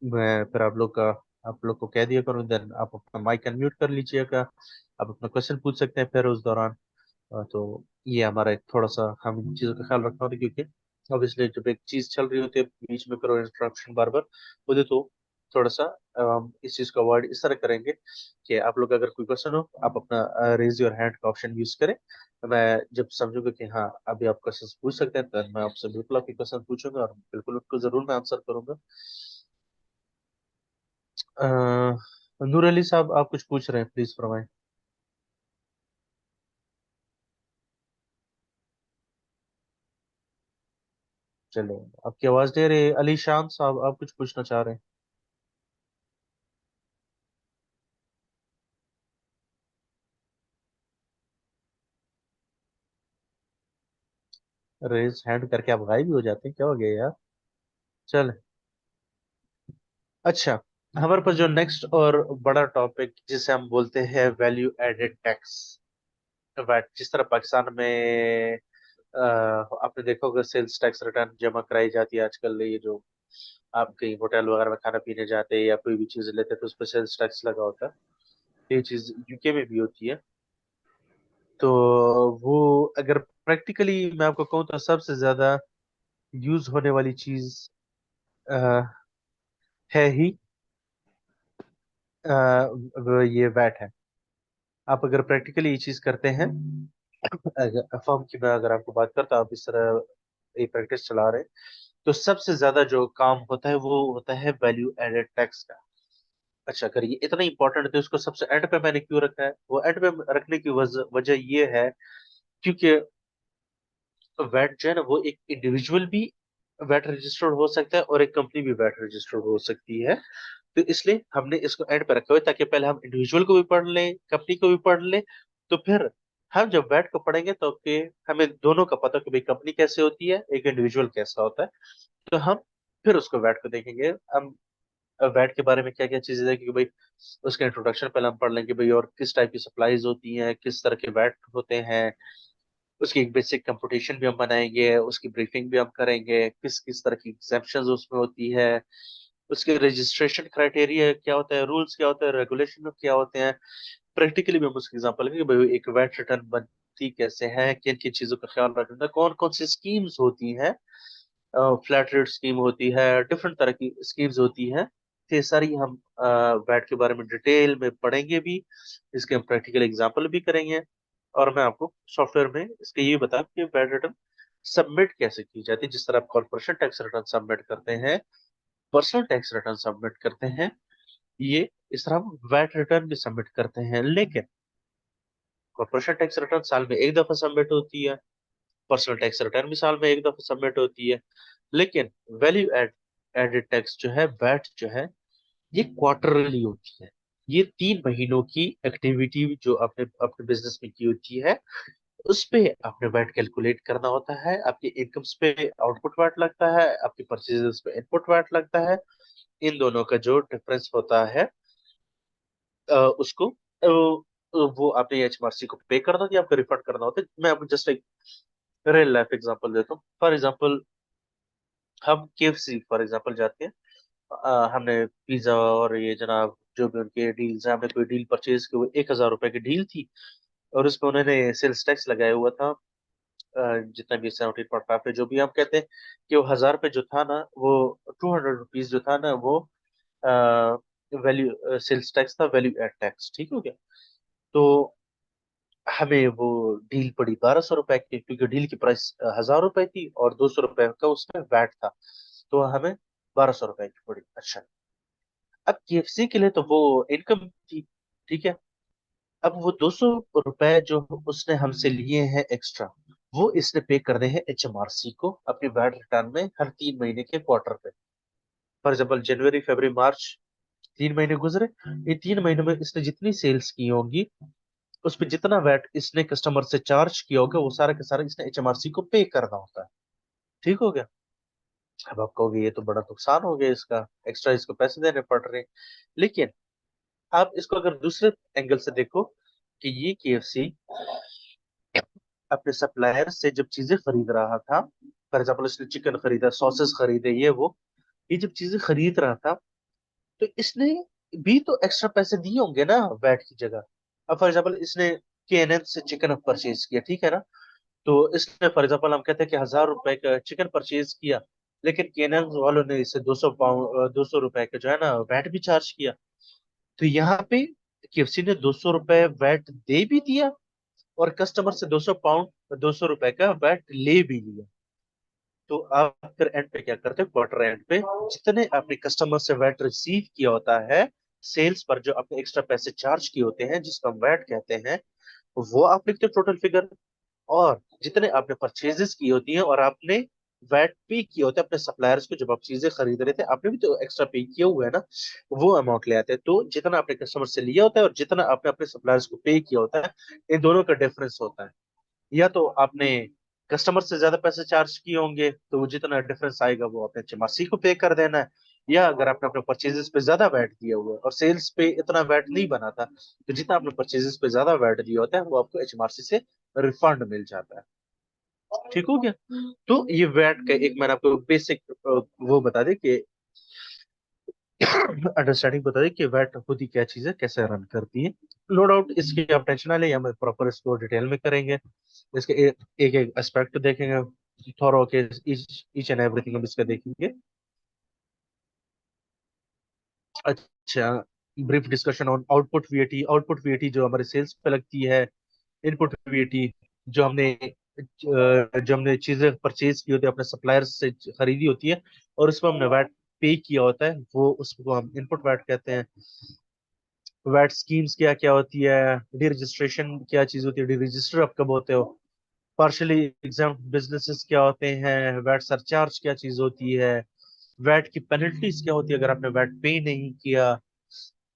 मैं फिर आप लोग को कह दिया करूँ, देन आप अपना माइक अनम्यूट कर लीजिएगा, आप अपना क्वेश्चन पूछ सकते हैं फिर उस दौरान। तो ये हमारा एक थोड़ा सा हम इन चीज़ों का ख्याल रखना होता है, क्योंकि ऑब्वियसली जब एक चीज़ चल रही होती है बीच में फिर इंटरप्शन बार बार होते, तो थोड़ा सा हम इस चीज़ को अवॉइड इस तरह करेंगे कि आप लोग अगर कोई क्वेश्चन हो आप अपना रेज योर हैंड का ऑप्शन यूज करें। मैं जब समझूंगा कि हाँ अभी आप क्वेश्चन पूछ सकते हैं, तो मैं आपसे बिल्कुल आपके क्वेश्चन पूछूंगा और बिल्कुल उसको जरूर मैं आंसर करूंगा। नूर अली साहब, आप कुछ पूछ रहे हैं, प्लीज फरमाएं। चलो, आपकी आवाज दे रहे अली शान साहब, आप कुछ पूछना चाह रहे हैं? रेज हैंड करके आप गायब भी हो जाते हैं, क्या हो गया यार? चल, अच्छा, हमारे पास जो नेक्स्ट और बड़ा टॉपिक जिसे हम बोलते हैं वैल्यू एडेड टैक्स, वैट, जिस तरह पाकिस्तान में आपने देखा होगा सेल्स टैक्स रिटर्न जमा कराई जाती है आजकल। ये जो आप कहीं होटल वगैरह में खाना पीने जाते हैं या कोई भी चीज लेते हैं तो उस पर सेल्स टैक्स लगा होता है, ये चीज यूके में भी होती है। तो वो अगर प्रैक्टिकली मैं आपको कहूँ तो सबसे ज्यादा यूज होने वाली चीज है ही ये वैट है। आप अगर प्रैक्टिकली ये चीज करते हैं, अगर फर्म की मैं अगर आपको बात करता हूँ, आप इस तरह ये प्रैक्टिस चला रहे हैं, तो सबसे ज्यादा जो काम होता है वो होता है वैल्यू एडेड टैक्स का। अच्छा, अगर ये इतना इंपॉर्टेंट है तो इसको सबसे एंड पे मैंने क्यों रखा है? वो एंड पे रखने की वजह ये है क्योंकि वैट जो है ना, वो एक इंडिविजुअल भी वैट रजिस्टर्ड हो सकता है और एक कंपनी भी वैट रजिस्टर्ड हो सकती है। तो इसलिए हमने इसको एंड पे रखा हुआ है ताकि पहले हम इंडिविजुअल को भी पढ़ लें, कंपनी को भी पढ़ लें, तो फिर हम जब वैट को पढ़ेंगे तो कि हमें दोनों का पता कि भाई कंपनी कैसे होती है, एक इंडिविजुअल कैसा होता है, तो हम फिर उसको वैट को देखेंगे। हम वैट के बारे में क्या क्या चीजें देखेंगे भाई, उसका इंट्रोडक्शन पहले हम पढ़ लेंगे भाई, और किस टाइप की सप्लाईज होती हैं, किस तरह के वैट होते हैं, उसकी एक बेसिक कंप्यूटेशन भी हम बनाएंगे, उसकी ब्रीफिंग भी हम करेंगे, किस किस तरह की एग्जेम्पशंस उसमें होती है, उसके रजिस्ट्रेशन क्राइटेरिया क्या होता है, रूल्स क्या होते हैं, रेगुलेशन क्या होते हैं। प्रैक्टिकली भी हम उसके एग्जांपल लेंगे भाई एक वैट रिटर्न बनती कैसे है, किन किन चीजों का ख्याल रखना है, कौन कौन सी स्कीम्स होती हैं, फ्लैट रेट स्कीम होती है, डिफरेंट तरह की स्कीम्स होती हैं। तो ये सारी हम वैट के बारे में डिटेल में पढ़ेंगे भी, इसके हम प्रैक्टिकल एग्जांपल भी करेंगे। और मैं आपको सॉफ्टवेयर में इसके ये बता कि वैट रिटर्न सबमिट कैसे की जाती है। जिस तरह आप कॉर्पोरेशन टैक्स रिटर्न सबमिट करते हैं, पर्सनल टैक्स रिटर्न सबमिट करते हैं, ये इस तरह हम वैट रिटर्न भी सबमिट करते हैं। लेकिन कॉर्पोरेशन टैक्स रिटर्न साल में एक दफा सबमिट होती है, पर्सनल टैक्स रिटर्न भी साल में एक दफा सबमिट होती है। लेकिन वैल्यू एडेड टैक्स जो है, वैट जो है, ये क्वार्टरली होती है। ये 3 महीनों की एक्टिविटी जो आपने अपने बिजनेस में की होती है, उस पे आपने वैट कैलकुलेट करना होता है। आपकी इनकम्स पे आउटपुट वैट लगता है, आपकी परचेजेस पे इनपुट वैट लगता है। इन दोनों का जो डिफरेंस होता है, उसको वो आपने एचएमआरसी को पे करना होता है या आपको रिफंड करना होता है। मैं आपको जस्ट एक रियल लाइफ एग्जांपल देता हूँ। फॉर एग्जांपल, हम केएफसी फॉर एग्जांपल जाते हैं, हमने पिज्जा और ये जनाब जो भी उनके डील्स हैं, हमने कोई डील परचेज की, वो 1,000 रुपए की डील थी, और उसमें उन्होंने सेल्स टैक्स लगाया हुआ था, जितना भी 17.5 पे जो भी हम कहते हैं कि वो 1,000 रुपए जो था ना, वो 200 रुपीज जो था ना, वो वैल्यू सेल्स टैक्स था, वैल्यू एड टैक्स। ठीक हो गया। तो हमें वो डील पड़ी 1,200 रुपए की, क्योंकि डील की प्राइस 1,000 रुपए थी और 200 रुपए का उसमें वैट था, तो हमें 1,200 रुपए की पड़ी। अच्छा, अब केएफसी के लिए तो वो इनकम थी, ठीक है। अब वो 200 रुपए जो उसने हमसे लिए हैं एक्स्ट्रा, वो इसने पे करने हैं एचएमआरसी को अपनी वैट रिटर्न में हर 3 महीने के क्वार्टर पे। फॉर एग्जाम्पल, जनवरी, फरवरी, मार्च, 3 महीने गुजरे। ये 3 महीनों में इसने जितनी सेल्स की होंगी, उस पे जितना वैट इसने कस्टमर से चार्ज किया होगा, वो सारा के सारा इसने एचएमआरसी को पे करना होता है। ठीक हो गया। अब आप कहोगे ये तो बड़ा नुकसान हो गया, इसका एक्स्ट्रा इसको पैसे देने पड़ रहे हैं। लेकिन आप इसको अगर दूसरे एंगल से देखो कि ये केएफसी अपने सप्लायर से जब चीजें खरीद रहा था, फॉर एग्जाम्पल इसने चिकन खरीदा, सॉसेस खरीदे, ये जब चीजें खरीद रहा था, तो इसने भी तो एक्स्ट्रा पैसे दिए होंगे ना वैट की जगह। अब फॉर एग्जाम्पल इसने केएनएन से चिकन परचेज किया, ठीक है ना, तो इसने फॉर एग्जाम्पल हम कहते हैं कि 1,000 रुपए का चिकन परचेज किया, लेकिन केएनएन वालों ने इसे 200 पाउंड 200 रुपए का जो है ना वैट भी चार्ज किया। तो यहाँ पे केएफसी ने 200 रुपए वैट दे भी दिया, और कस्टमर से 200 पाउंड 200 रुपए का वैट ले भी लिया। तो आप फिर एंड पे क्या करते हो, क्वार्टर एंड पे जितने आपने कस्टमर से वैट रिसीव किया होता है, सेल्स पर जो आपने एक्स्ट्रा पैसे चार्ज किए होते हैं, जिसको हम वैट कहते हैं, वो आप लिखते हो टोटल फिगर। और जितने आपने परचेजेस की होती हैं और आपने वैट पे किया होता है अपने सप्लायर्स को, जब आप चीजें खरीद रहे थे आपने भी तो एक्स्ट्रा पे किया हुआ है ना, वो अमाउंट ले आते हैं। तो जितना आपने कस्टमर से लिया होता है और जितना आपने अपने सप्लायर्स को पे किया होता है, इन दोनों का डिफरेंस होता है। या तो आपने कस्टमर से ज्यादा पैसे चार्ज किए होंगे, तो वो जितना डिफरेंस आएगा वो आपने एचएमआरसी को पे कर देना है। या अगर आपने अपने परचेजेस पे ज्यादा वैट दिया हुआ है और सेल्स पे इतना वैट नहीं बना था, तो जितना आपने परचेजेस पे ज्यादा वैट दिया होता है, वो आपको एचएमआरसी से रिफंड मिल जाता है। ठीक हो गया। तो ये वैट का एक मैंने आपको बेसिक वो बता दें कि अंडरस्टैंडिंग बता दें कि वैट होती क्या चीज है, कैसे रन करती है। नो डाउट इसकी आप टेंशन ना ले, हम प्रॉपर इसको डिटेल में करेंगे, इसके एक एक एस्पेक्ट देखेंगे, थॉरो के ईच एंड एवरीथिंग हम इसका देखेंगे। अच्छा, brief discussion on output VAT. Output VAT जो हमारे सेल्स पे लगती है, इनपुट वीएटी जो हमने चीजें परचेज की होती है, अपने सप्लायर्स से खरीदी होती है, और उसमें हमने वैट पे किया होता है, वो उसको हम इनपुट वैट कहते हैं। वैट स्कीम्स क्या क्या होती है, डी रजिस्ट्रेशन क्या चीज होती है, डी रजिस्टर आप कब होते हो, पार्शली एग्जाम्प्ट बिजनेसेस क्या होते हैं, वैट सरचार्ज क्या चीज होती है, वैट की पेनल्टीज क्या होती है अगर आपने वैट पे नहीं किया,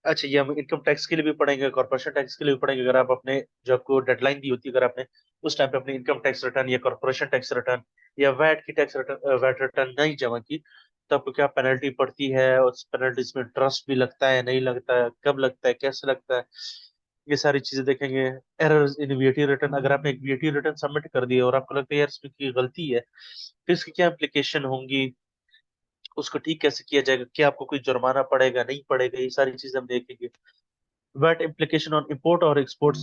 अच्छा, ये हम इनकम टैक्स के लिए भी पढ़ेंगे, कॉर्पोरेशन टैक्स के लिए भी पढ़ेंगे। अगर आप अपने, जो आपको डेडलाइन दी होती है, अगर आपने उस टाइम पे अपने इनकम टैक्स रिटर्न या कॉर्पोरेशन टैक्स रिटर्न या वैट की टैक्स रिटर्न, वैट रिटर्न नहीं जमा की, तो आपको क्या पेनल्टी पड़ती है, उस पेनल्टीज में इंटरेस्ट भी लगता है, नहीं लगता है, कब लगता है, कैसे लगता है, ये सारी चीजें देखेंगे। एरर्स इन वीएटी रिटर्न, अगर आपने एक वीएटी रिटर्न सबमिट कर दिया और आपको लगता है यार इसमें की गलती है, तो इसकी क्या इम्प्लीकेशन होंगी, उसको ठीक कैसे किया जाएगा, क्या आपको कोई जुर्माना पड़ेगा, नहीं पड़ेगा, ये सारी चीजें हम देखेंगे। वैट इम्प्लीकेशन ऑन इंपोर्ट और एक्सपोर्ट्स,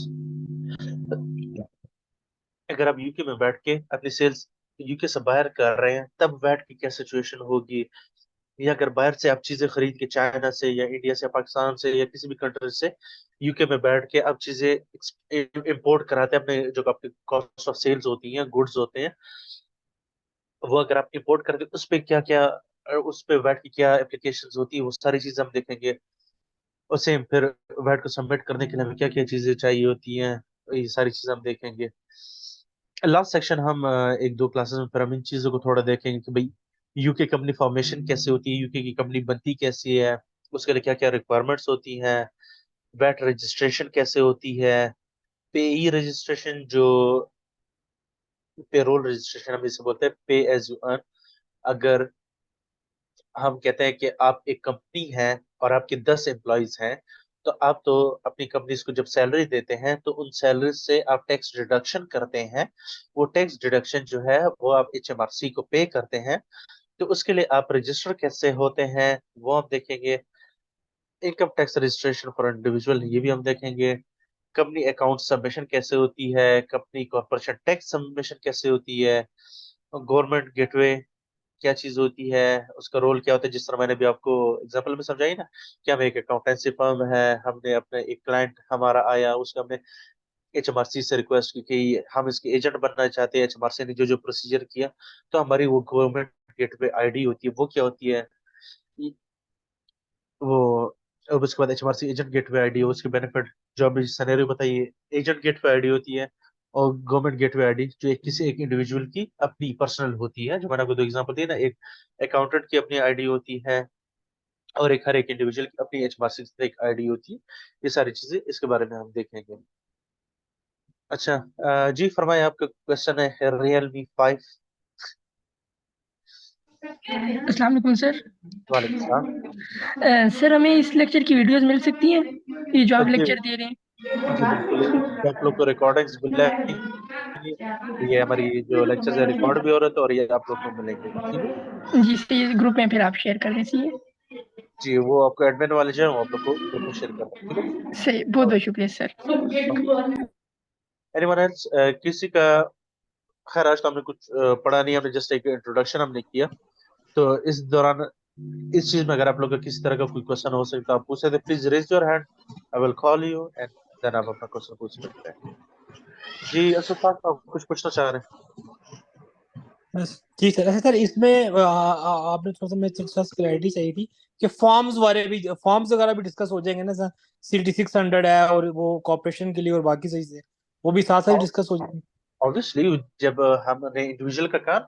अगर आप यूके में बैठ के अपनी सेल्स यूके से बाहर कर रहे हैं, तब वैट की क्या सिचुएशन होगी। या अगर बाहर से आप चीजें खरीद के चाइना से या इंडिया से, पाकिस्तान से या किसी भी कंट्री से यूके में बैठ के आप चीजें इंपोर्ट कराते हैं, अपने जो आपके कॉस्ट ऑफ सेल्स होती हैं, गुड्स होते हैं, वो अगर आप इंपोर्ट करते हैं, उस पे क्या क्या, उस पे वैट की क्या एप्लीकेशंस होती है, वो सारी चीजें हम देखेंगे। और सेम फिर वैट को सबमिट करने के लिए हमें क्या क्या चीजें चाहिए होती हैं, ये सारी चीजें हम देखेंगे। लास्ट सेक्शन हम एक दो क्लासेस में फिर हम इन चीजों को थोड़ा देखेंगे कि भाई यूके कंपनी फॉर्मेशन कैसे होती है, यूके की कंपनी बनती कैसी है, उसके लिए क्या क्या रिक्वायरमेंट्स होती हैं, वैट रजिस्ट्रेशन कैसे होती है, पेई रजिस्ट्रेशन, जो पेरोल रजिस्ट्रेशन हम इसे बोलते हैं, पे एज यू अर्न। अगर हम कहते हैं कि आप एक कंपनी है और आपके 10 एम्प्लॉयज हैं, तो आप तो अपनी कंपनीज को जब सैलरी देते हैं तो उन सैलरी से आप टैक्स डिडक्शन करते हैं। वो टैक्स डिडक्शन जो है वो आप एचएमआरसी को पे करते हैं। तो उसके लिए आप रजिस्टर कैसे होते हैं वो हम देखेंगे। Income tax registration for individual, ये भी हम देखेंगे। कंपनी अकाउंट सबमिशन कैसे होती है, कंपनी कॉर्पोरेशन टैक्स सबमिशन कैसे होती है, गवर्नमेंट गेटवे क्या चीज होती है, उसका रोल क्या होता है, जिस तरह मैंने भी आपको एग्जांपल में समझाई ना, कि हम एक अकाउंटेंसी फर्म है, हमने अपने एक क्लाइंट हमारा आया, उसका हमने एचएमआरसी से रिक्वेस्ट की कि हम इसके एजेंट बनना चाहते हैं, एचएमआरसी ने जो जो प्रोसीजर किया, तो हमारी वो गवर्नमेंट गेटवे आईडी होती है, वो क्या होती है, वो, अब उसके बाद एचएमआरसी एजेंट गेटवे आईडी, उसके बेनिफिट जो अभी सिनेरियो बताइए, एजेंट गेटवे आईडी होती है। और गवर्नमेंट गेटवे आईडी जो एक किसी एक इंडिविजुअल की अपनी पर्सनल होती है, जो मैंने आपको दो एग्जांपल दिए ना, एक अकाउंटेंट की अपनी आईडी होती है और एक हर एक इंडिविजुअल की अपनी एचएमआरसी से एक आईडी होती है। ये सारी चीजें इसके बारे में हम देखेंगे। अच्छा, जी फरमाइए, आपका क्वेश्चन है Realme 5। अस्सलाम वालेकुम सर। वालेकुम सलाम। सर हमें इस लेक्चर की वीडियोस मिल सकती हैं, ये जो आप जी, लेक्चर दे रहे हैं? जी बिल्कुल, ये आप लोग को रिकॉर्डिंग्स मिलेंगी, ये हमारी जो लेक्चर्स है रिकॉर्ड भी हो रहे थे और ये आप लोग को मिलेंगे, ठीक है। जी सर, इस ग्रुप में फिर आप शेयर कर दीजिए। जी, वो आपको एडमिन वाले जो है वो आप लोग को ग्रुप में शेयर कर दें, ठीक है। सही, बहुत बहुत शुक्रिया सर। एनीवन एल्स, किसी का, खैर आज तो हमने कुछ पढ़ा नहीं, हमने जस्ट एक इंट्रोडक्शन हमने किया। तो इस दौरान इस चीज में अगर आप लोग का किसी तरह का कोई क्वेश्चन हो सकता है, आप पूछ सकते, please raise your hand, I will call you and then आप अपना क्वेश्चन पूछ सकते हैं। जी असद साहब, आप कुछ पूछना चाह रहे हैं? जी सर। अच्छा सर, इसमें आपने थोड़ा सा, मैं थोड़ा सा क्लैरिटी चाहिए थी कि फॉर्म्स वाले भी, फॉर्म्स वगैरह भी डिस्कस हो जाएंगे ना सर? CT 600 है और वो कॉर्पोरेशन के लिए और बाकी सही से वो भी साथ साथ डिस्कस हो जाएंगे। ऑब्वियसली, जब हमने इंडिविजुअल का काम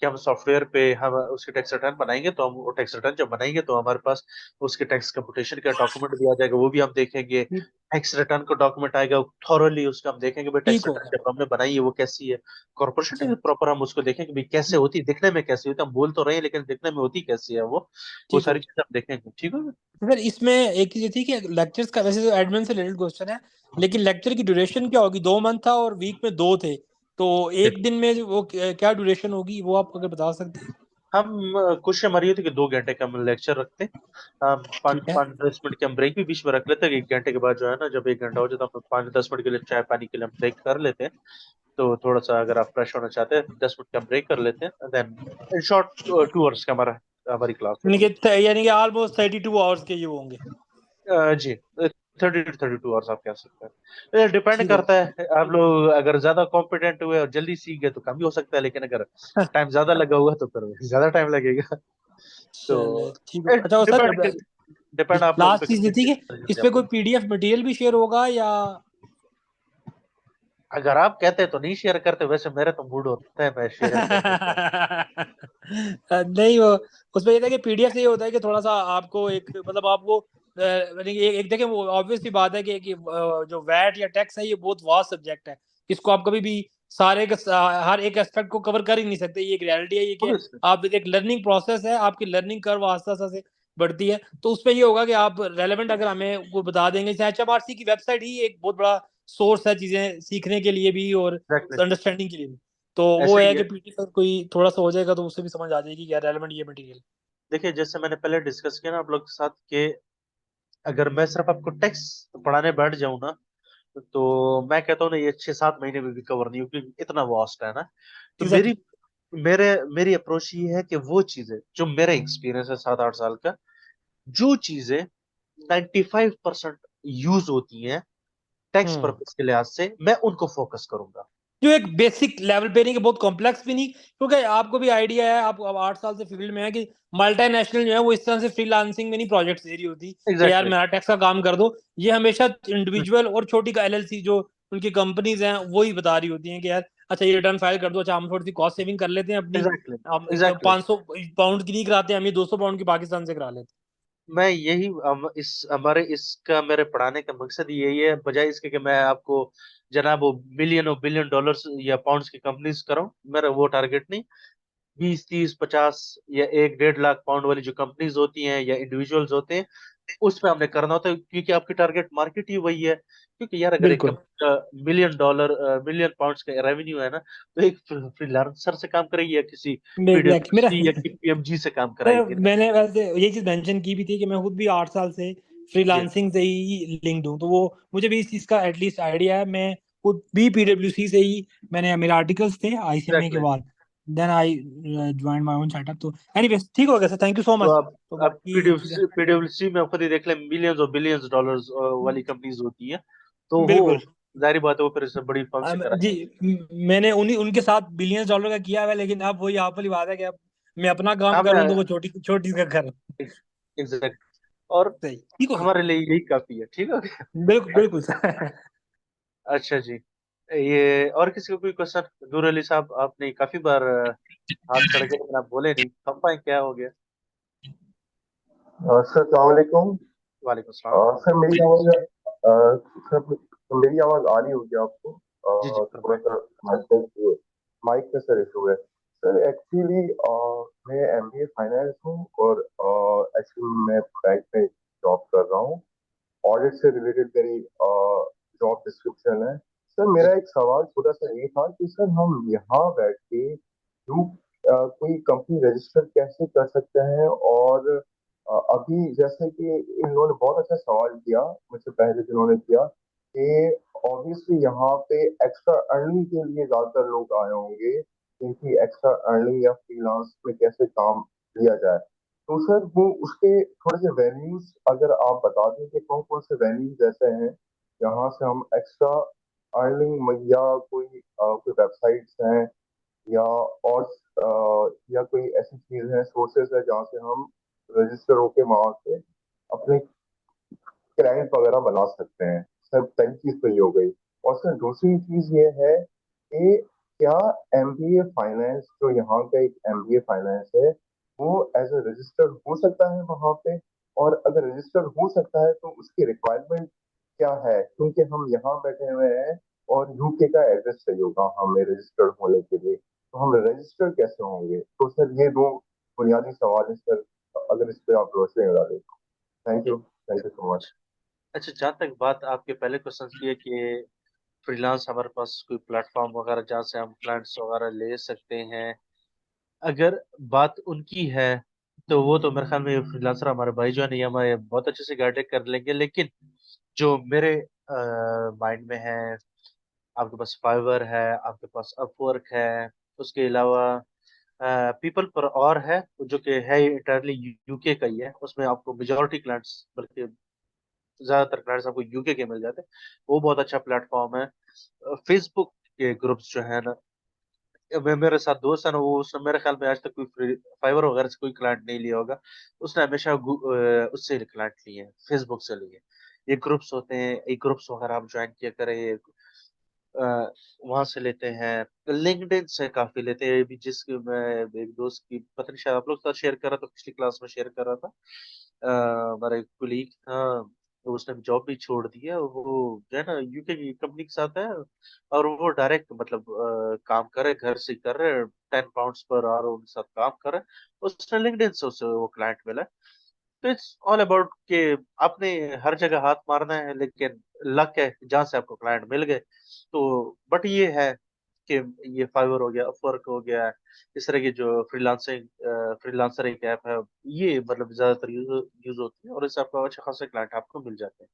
कि हम सॉफ्टवेयर पे हम उसके टैक्स रिटर्न बनाएंगे, तो हम वो टैक्स रिटर्न जब बनाएंगे तो हमारे पास उसके टैक्स कंप्यूटेशन का डॉक्यूमेंट भी आ जाएगा, वो भी हम देखेंगे। टैक्स रिटर्न का डॉक्यूमेंट आएगा, थॉरली उसका हम देखेंगे भाई टैक्स ठीक रिटर्न होगा। जब हमने बनाई है वो कैसी है। कॉर्पोरेशन अच्छा। टैक्स प्रॉपर हम उसको देखेंगे भाई कैसे होती है, दिखने में कैसी होती है, हम बोल तो रहे हैं लेकिन दिखने में होती कैसी है वो ठीक सारी होगा चीजें हम देखेंगे, ठीक है। सर। इसमें एक चीज ये थी कि लेक्चर्स का, वैसे तो एडमिन से रिलेटेड क्वेश्चन है, लेकिन लेक्चर की ड्यूरेशन क्या होगी? 2 मंथ था और वीक में 2 थे, तो एक दिन में वो क्या ड्यूरेशन होगी, वो आप अगर बता सकते हैं? हम कोशिश हमारी ये थी कि 2 घंटे का हम लेक्चर रखते हैं। हम पाँच ठीक है। पाँच 10 मिनट के हम ब्रेक भी बीच में रख लेते हैं। 1 घंटे के बाद जो है ना, जब 1 घंटा हो जाता है तो हम 5-10 मिनट के लिए चाय पानी के लिए हम ब्रेक कर लेते हैं। तो थोड़ा सा अगर आप फ्रेश होना चाहते हैं 10 मिनट का ब्रेक कर लेते हैं, देन इन शॉर्ट 2 आवर्स का हमारी क्लास होती यानी कि ऑलमोस्ट 32 आवर्स के ये होंगे। है। जी, 30 to 32 आवर्स आप कह सकते हैं। डिपेंड ठीक करता है, आप लोग अगर ज्यादा कॉम्पिटेंट हुए और जल्दी सीख गए तो कम भी हो सकता है, लेकिन अगर है। टाइम ज्यादा लगा हुआ तो फिर ज्यादा टाइम लगेगा। तो चले ठीक है। अच्छा वो सर, डिपेंड आप लोगों लास्ट पे चीज ये थी कि इस पे कोई PDF मटेरियल भी शेयर होगा या? अगर आप कहते हैं तो नहीं शेयर करते, वैसे मेरे तो मूड होता है मैं शेयर कर देता हूँ। नहीं, वो उसमें ये था कि PDF से ये होता है कि थोड़ा सा आपको एक, मतलब आपको यानी कि एक देखें वो ऑब्वियस सी बात है कि जो वैट या टैक्स है ये बहुत वास्ट सब्जेक्ट है, इसको आप कभी भी हर एक एस्पेक्ट को कवर कर ही नहीं सकते। ये एक रियलिटी है, ये कि Obviously. आप एक लर्निंग प्रोसेस है, आपकी लर्निंग कर्व आस्ते आस्ते से बढ़ती है। तो उसमें ये होगा कि आप रेलेवेंट अगर हमें वो बता देंगे, जैसे HMRC की वेबसाइट ही एक बहुत बड़ा सोर्स है चीजें सीखने के लिए भी और Exactly. अंडरस्टैंडिंग के लिए भी। तो वो ऐसा है ही कि है। पीटी पर कोई थोड़ा सा हो जाएगा तो उससे भी समझ आ जाएगी क्या रेलेवेंट ये मटेरियल। देखिए, जैसे मैंने पहले डिस्कस किया ना आप लोग के साथ कि अगर मैं सिर्फ आपको टैक्स पढ़ाने बैठ जाऊं ना, तो मैं कहता हूँ ना ये 6-7 महीने में भी कवर नहीं, क्योंकि इतना वास्ट है ना। तो एग्जैक्टली। मेरी अप्रोच ये है कि वो चीजें जो मेरा एक्सपीरियंस है 7-8 साल का, जो चीजें 95% यूज होती हैं टैक्स हम्म पर्पज के लिहाज से, मैं उनको फोकस करूंगा। जो एक बेसिक लेवल पे नहीं कि बहुत कॉम्प्लेक्स भी नहीं, क्योंकि आपको भी आइडिया है, आप अब 8 साल से फील्ड में है कि मल्टीनेशनल जो है वो इस तरह से फ्रीलांसिंग में नहीं प्रोजेक्ट्स दे रही होती कि यार एग्जैक्टली। मेरा टैक्स का काम कर दो। ये हमेशा इंडिविजुअल और छोटी का LLC जो उनकी कंपनीज हैं वो ही बता रही होती हैं कि यार अच्छा ये रिटर्न फाइल कर दो, अच्छा हम थोड़ी सी कॉस्ट सेविंग कर लेते हैं अपनी, एग्जैक्टली। हम एग्जैक्टली। 500 पाउंड की नहीं कराते, हम ये 200 पाउंड की पाकिस्तान से करा लेते मैं यही इस हमारे इसका मेरे पढ़ाने का मकसद यही है, बजाय इसके कि मैं आपको जनाब वो मिलियन और बिलियन डॉलर्स या पाउंड्स की कंपनीज कराऊं, मेरा वो टारगेट नहीं। 20-30-50 या 1-1.5 लाख पाउंड वाली जो कंपनीज होती हैं या इंडिविजुअल्स होते हैं, उसमें हमने करना होता है, क्योंकि आपकी टारगेट मार्केट ही वही है। क्योंकि यार अगर एक बिल्कुल। कंपनी का $1 मिलियन मिलियन पाउंड्स का रेवेन्यू है ना, तो एक फ्रीलांसर से काम करेगी या किसी एग्जैक्टली मेरा PwC या KPMG से काम कराएगी ना। मैंने वैसे ये चीज मेंशन की भी थी कि मैं खुद भी 8 साल से जी। फ्रीलांसिंग से ही लिंक्ड हूँ, तो वो मुझे भी इस चीज का एटलीस्ट आइडिया है। मैं खुद भी PwC से ही, मैंने मेरे आर्टिकल्स थे ICMA के एग्जैक्टली। बाद, then I join my own setup. तो एनीवेज ठीक हो गया सर, थैंक यू सो तो मच। तो आप बाकी चीजें पीडब्ल्यूसी में खुद ही देख लें, मिलियंस और बिलियंस डॉलर्स वाली कंपनीज होती हैं, तो वो बिल्कुल। जाहिर बात है वो फिर इससे बड़ी फर्म से जी कराएंगे। मैंने उन्हीं उनके साथ बिलियंस डॉलर का किया हुआ है, लेकिन अब वही आप वाली बात है कि अब मैं अपना काम हाँ करूँ तो मैं वो छोटी छोटी का कर। एग्जैक्ट, और सही ठीक हो गया। हमारे लिए यही काफी है। ठीक है। बिल्कुल बिल्कुल सर। अच्छा जी, ये और किसी को कोई क्वेश्चन? नूर अली साहब, आपने काफी बार हाथ खड़े किए लेकिन आप बोले नहीं, हम पाए क्या हो गया? सर सलामकुम। वालेकुम सलाम। सर मेरी आवाज़ सर मेरी आवाज़ आ रही होगी आपको? जी जी थोड़ा फरमाएं। सा माइक में सर इशू है। सर एक्चुअली मैं MBA फाइनेंस हूँ और एक्चुअली मैं बैंक में जॉब कर रहा हूँ। ऑडिट से रिलेटेड मेरी जॉब डिस्क्रिप्शन है। सर जी मेरा एक सवाल छोटा सा ये था कि सर हम यहाँ बैठ के कोई कंपनी रजिस्टर कैसे कर सकते हैं? और अभी जैसे कि इन लोगों ने बहुत अच्छा सवाल किया मुझसे पहले जिन्होंने किया कि ऑब्वियसली यहाँ पे एक्स्ट्रा अर्निंग के लिए ज्यादातर लोग आए होंगे, क्योंकि एक्स्ट्रा अर्निंग या फ्रीलांस में कैसे काम लिया जाए। तो सर वो उसके थोड़े से वेन्यूज अगर आप बता दें कि कौन कौन से वेन्यूज ऐसे हैं जहाँ से हम एक्स्ट्रा अर्निंग, या कोई वेबसाइट्स हैं या और या कोई ऐसी चीज है, सोर्सेज है जहाँ से हम रजिस्टर होके वहां से अपने क्लाइंट वगैरह बना सकते हैं। सर पहली चीज तो ये हो गई। और सर दूसरी चीज ये है कि क्या MBA फाइनेंस, जो यहाँ का एक MBA फाइनेंस है, वो एज ए रजिस्टर्ड हो सकता है वहां पे? और अगर रजिस्टर्ड हो सकता है तो उसकी रिक्वायरमेंट क्या है? क्योंकि हम यहाँ बैठे हुए हैं और UK का एड्रेस चाहिए होगा हमें रजिस्टर्ड होने के लिए, तो हम रजिस्टर कैसे होंगे? तो सर ये दो बुनियादी सवाल है सर, अगर इस पे आप रोशनी डाला दें। Thank you so much. अच्छा, जहाँ तक बात आपके पहले क्वेश्चन की है कि फ्रीलांस हमारे पास कोई प्लेटफॉर्म वगैरह जहाँ से हम क्लाइंट्स वगैरह ले सकते हैं, अगर बात उनकी है तो वो तो मेरे ख्याल में फ्रीलांसर हमारे भाई जो है ना, ये हमारे बहुत अच्छे से गाइड कर लेंगे। लेकिन जो मेरे माइंड में है, आपके पास फाइवर है, आपके पास अपवर्क है, उसके अलावा पीपल पर और है जो कि है इंटरली UK का ही है, उसमें आपको मेजोरिटी क्लाइंट्स, बल्कि ज्यादातर क्लाइंट्स आपको UK के मिल जाते हैं। वो बहुत अच्छा प्लेटफॉर्म है। फेसबुक के ग्रुप्स जो है ना, मेरे साथ दोस्त है ना, वो उसने मेरे ख्याल में आज तक कोई फाइवर वगैरह से कोई क्लाइंट नहीं लिया होगा। उसने हमेशा उससे क्लाइंट लिए हैं, फेसबुक से लिए। ये ग्रुप्स होते हैं, ये ग्रुप्स वगैरह आप ज्वाइन किया करें। वहां से लेते हैं, लिंक्डइन से काफी लेते हैं। भी जिसकी मैं एक दोस्त की पता नहीं शायद आप लोग के साथ शेयर कर रहा था, पिछली क्लास में शेयर कर रहा था। हमारा एक कुलीग था, तो उसने जॉब भी छोड़ दी है। वो जो है ना यूके की कंपनी के साथ है, और वो डायरेक्ट मतलब काम करे, घर से कर रहे, 10 पाउंड पर आवर उनके साथ काम कर रहे। उसने लिंक्डइन से उसे वो क्लाइंट मिला। तो इट्स ऑल अबाउट कि आपने हर जगह हाथ मारना है, लेकिन लक है जहां से आपको क्लाइंट मिल गए। तो बट ये है कि ये फाइवर हो गया, अपवर्क हो गया, इस तरह की जो फ्रीलांसर एक ऐप है, ये मतलब ज्यादातर यूज होती है, और इससे आपको अच्छे खासे क्लाइंट आपको मिल जाते हैं।